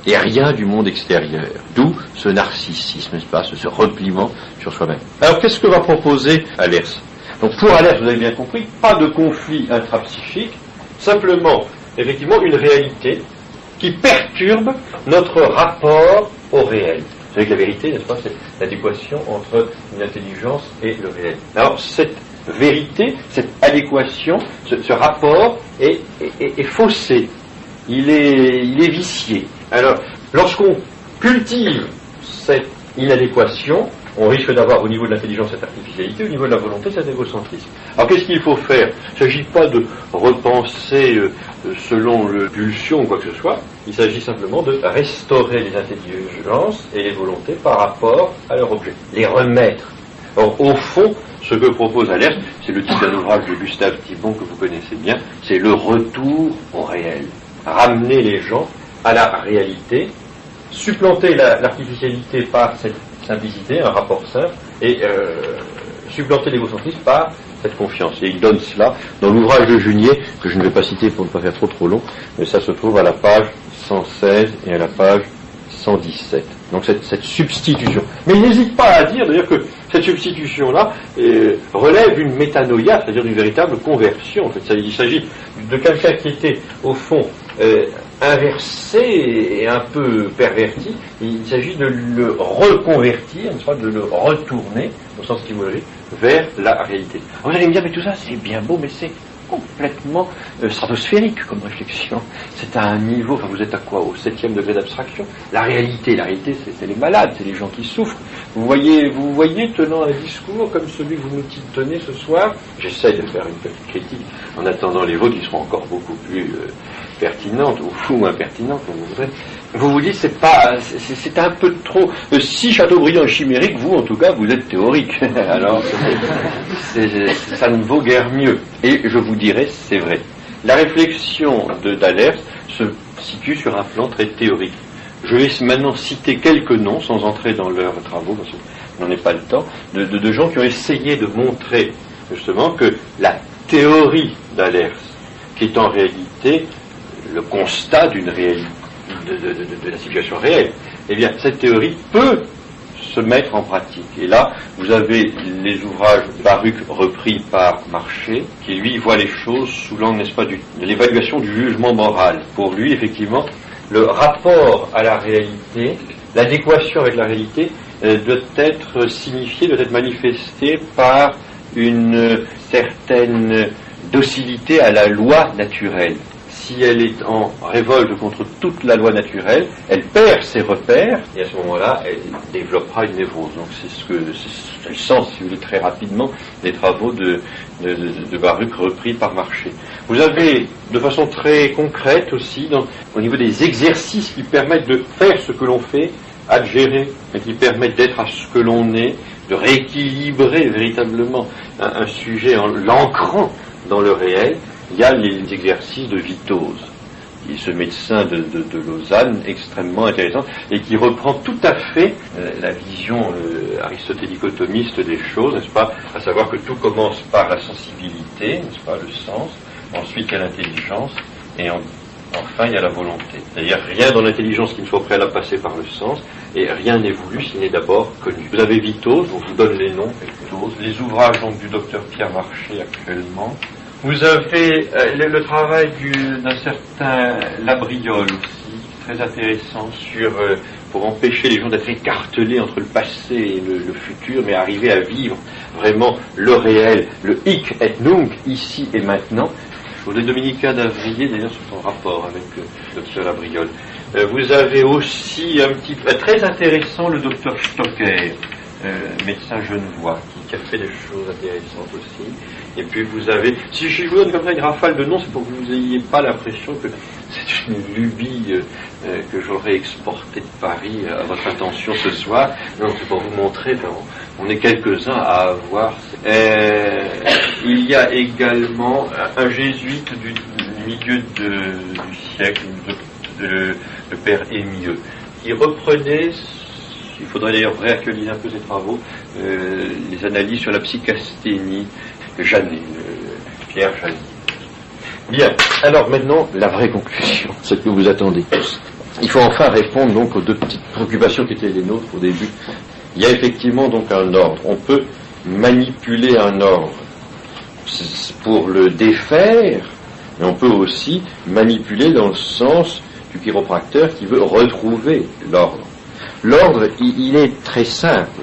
et rien du monde extérieur. D'où ce narcissisme, n'est-ce pas, ce repliement sur soi-même. Alors qu'est-ce que va proposer Allers? Donc pour Allers, vous avez bien compris, pas de conflit intrapsychique, simplement, effectivement, une réalité qui perturbe notre rapport au réel. Vous savez que la vérité, n'est-ce pas, c'est l'adéquation entre une intelligence et le réel. Alors cette vérité, cette adéquation, ce rapport est faussé, il est vicié. Alors, lorsqu'on cultive cette inadéquation, on risque d'avoir au niveau de l'intelligence cette artificialité, au niveau de la volonté cet égocentrisme. Alors qu'est-ce qu'il faut faire? Il ne s'agit pas de repenser selon le pulsion ou quoi que ce soit, il s'agit simplement de restaurer les intelligences et les volontés par rapport à leur objet, les remettre. Or, au fond, ce que propose Allers, c'est le titre d'un ouvrage de Gustave Thibon que vous connaissez bien, c'est le retour au réel. Ramener les gens à la réalité, supplanter l'artificialité par cette simplicité, un rapport simple, et supplanter l'égocentrisme par cette confiance. Et il donne cela dans l'ouvrage de Junier, que je ne vais pas citer pour ne pas faire trop long, mais ça se trouve à la page 116 et à la page 117. Donc cette substitution. Mais il n'hésite pas à dire d'ailleurs que cette substitution-là relève d'une métanoïa, c'est-à-dire d'une véritable conversion. En fait, il s'agit de quelqu'un qui était au fond inversé et un peu perverti. Il s'agit de le reconvertir, n'est-ce pas, de le retourner, au sens étymologique, vers la réalité. Alors vous allez me dire, mais tout ça c'est bien beau, mais c'est complètement stratosphérique comme réflexion. C'est à un niveau, enfin vous êtes à quoi? Au 7e degré d'abstraction. La réalité, c'est les malades, c'est les gens qui souffrent. Vous voyez tenant un discours comme celui que vous nous tenez ce soir. J'essaie de faire une petite critique en attendant les vôtres qui seront encore beaucoup plus pertinentes, ou fou ou impertinentes, comme vous voudrez. Vous dites, c'est un peu trop. Si Chateaubriand est chimérique, vous, en tout cas, vous êtes théorique. Alors, ça ne vaut guère mieux. Et je vous dirais, c'est vrai. La réflexion d'Allers se situe sur un plan très théorique. Je vais maintenant citer quelques noms, sans entrer dans leurs travaux, parce que je n'en ai pas le temps, de gens qui ont essayé de montrer, justement, que la théorie d'Allers, qui est en réalité le constat d'une réalité, de la situation réelle, eh bien, cette théorie peut se mettre en pratique. Et là, vous avez les ouvrages de Baruch repris par Marché, qui lui voit les choses sous l'angle, n'est-ce pas, de l'évaluation du jugement moral. Pour lui, effectivement, le rapport à la réalité, l'adéquation avec la réalité, doit être signifié, doit être manifesté par une certaine docilité à la loi naturelle. Si elle est en révolte contre toute la loi naturelle, elle perd ses repères, et à ce moment-là, elle développera une névrose. Donc c'est le sens, si vous voulez, très rapidement, des travaux de Baruch repris par Marché. Vous avez, de façon très concrète aussi, au niveau des exercices qui permettent de faire ce que l'on fait, à gérer, et qui permettent d'être à ce que l'on est, de rééquilibrer véritablement un sujet en l'ancrant dans le réel. Il y a les exercices de Vitose, qui est ce médecin de Lausanne extrêmement intéressant et qui reprend tout à fait la vision aristotélico-thomiste des choses, n'est-ce pas, à savoir que tout commence par la sensibilité, n'est-ce pas, le sens, ensuite il y a l'intelligence et enfin il y a la volonté. C'est-à-dire rien dans l'intelligence qui ne soit préalable passé par le sens et rien n'est voulu s'il n'est d'abord connu. Vous avez Vitose, on vous donne les noms, Vitose, les ouvrages donc du docteur Pierre Marché actuellement. Vous avez le travail d'un certain Labriole aussi, très intéressant pour empêcher les gens d'être écartelés entre le passé et le futur, mais arriver à vivre vraiment le réel, le hic et nunc, ici et maintenant. Pour les Dominicains d'Avrier, d'ailleurs, sont en rapport avec le docteur Labriole. Vous avez aussi très intéressant le docteur Stocker, médecin genevois, qui a fait des choses intéressantes aussi. Et puis vous avez, si je vous donne comme ça une rafale de noms, c'est pour que vous n'ayez pas l'impression que c'est une lubie que j'aurais exportée de Paris à votre attention ce soir. Non, c'est pour vous montrer, on est quelques-uns à avoir. Il y a également un jésuite du milieu du siècle, le père Émieux, qui reprenait, il faudrait d'ailleurs réactualiser un peu ses travaux, les analyses sur la psychasthénie, Janet, Pierre Janet. Bien, alors maintenant, la vraie conclusion, ce que vous attendez tous. Il faut enfin répondre donc aux deux petites préoccupations qui étaient les nôtres au début. Il y a effectivement donc un ordre. On peut manipuler un ordre pour le défaire, mais on peut aussi manipuler dans le sens du chiropracteur qui veut retrouver l'ordre. L'ordre, il est très simple.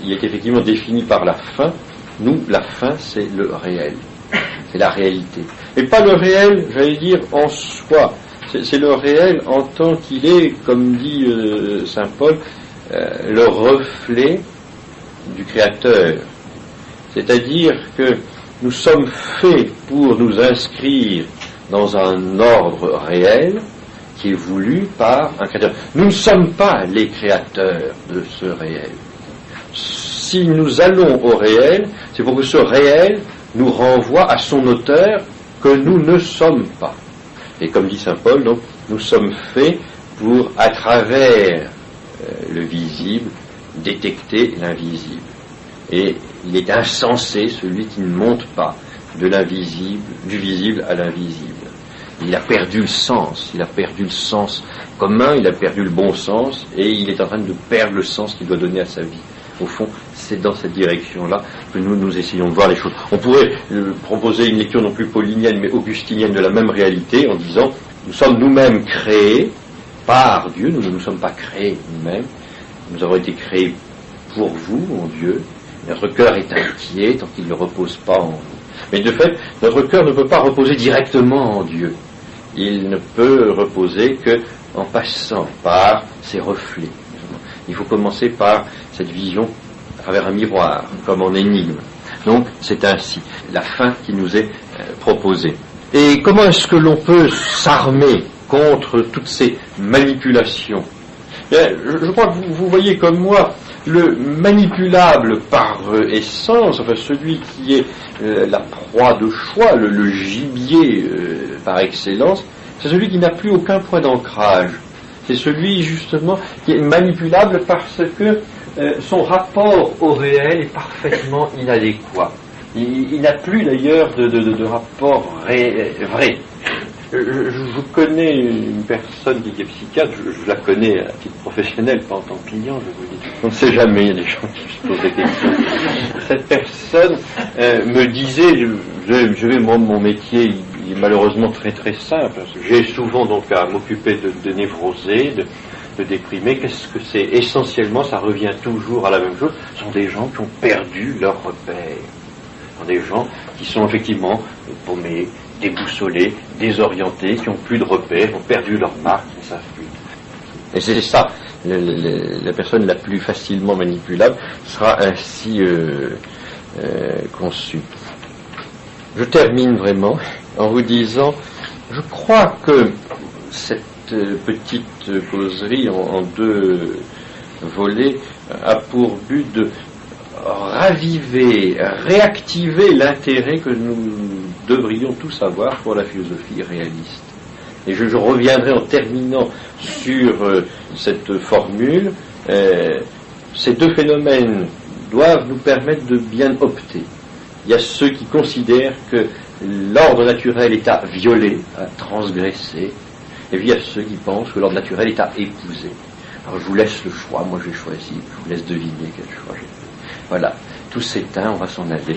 Il est effectivement défini par la fin. Nous, la fin, c'est le réel. C'est la réalité. Et pas le réel, j'allais dire, en soi. C'est le réel en tant qu'il est, comme dit saint Paul, le reflet du Créateur. C'est-à-dire que nous sommes faits pour nous inscrire dans un ordre réel qui est voulu par un créateur. Nous ne sommes pas les créateurs de ce réel. Si nous allons au réel, c'est pour que ce réel nous renvoie à son auteur que nous ne sommes pas. Et comme dit saint Paul, donc, nous sommes faits pour, à travers le visible, détecter l'invisible. Et il est insensé celui qui ne monte pas de l'invisible, du visible à l'invisible. Il a perdu le sens commun, il a perdu le bon sens, et il est en train de perdre le sens qu'il doit donner à sa vie. Au fond, c'est dans cette direction-là que nous essayons de voir les choses. On pourrait proposer une lecture non plus paulinienne, mais augustinienne de la même réalité, en disant, nous sommes nous-mêmes créés par Dieu, nous ne nous sommes pas créés nous-mêmes, nous avons été créés pour vous, mon Dieu. Notre cœur est inquiet tant qu'il ne repose pas en nous. Mais de fait, notre cœur ne peut pas reposer directement en Dieu. Il ne peut reposer qu'en passant par ses reflets. Il faut commencer par cette vision à travers un miroir, comme en énigme. Donc, c'est ainsi la fin qui nous est proposée. Et comment est-ce que l'on peut s'armer contre toutes ces manipulations ? Bien, je crois que vous voyez comme moi, le manipulable par essence, enfin celui qui est la proie de choix, le gibier par excellence, c'est celui qui n'a plus aucun point d'ancrage. C'est celui justement qui est manipulable parce que son rapport au réel est parfaitement inadéquat. Il n'a plus d'ailleurs de rapport vrai. Je connais une personne qui est psychiatre, je la connais à titre professionnel, pas en tant que client, je vous dis. On ne sait jamais, il y a des gens qui se posent des questions. Cette personne me disait, je vais, moi, mon métier, il est malheureusement très très simple. J'ai souvent donc à m'occuper de névrosés, de déprimés. Qu'est-ce que c'est? Essentiellement, ça revient toujours à la même chose. Ce sont des gens qui ont perdu leur repère. Ce sont des gens qui sont effectivement paumés, déboussolés, désorientés, qui n'ont plus de repères, qui ont perdu leur marque, qui ne savent plus. Et c'est ça, la personne la plus facilement manipulable sera ainsi conçue. Je termine vraiment en vous disant, je crois que cette petite causerie en deux volets a pour but de raviver, réactiver l'intérêt que nous devrions tous avoir pour la philosophie réaliste. Et je reviendrai en terminant sur cette formule. Ces deux phénomènes doivent nous permettre de bien opter. Il y a ceux qui considèrent que l'ordre naturel est à violer, à transgresser, et puis il y a ceux qui pensent que l'ordre naturel est à épouser. Alors je vous laisse le choix, moi j'ai choisi, je vous laisse deviner quel choix j'ai fait. Voilà, tout s'éteint, on va s'en aller.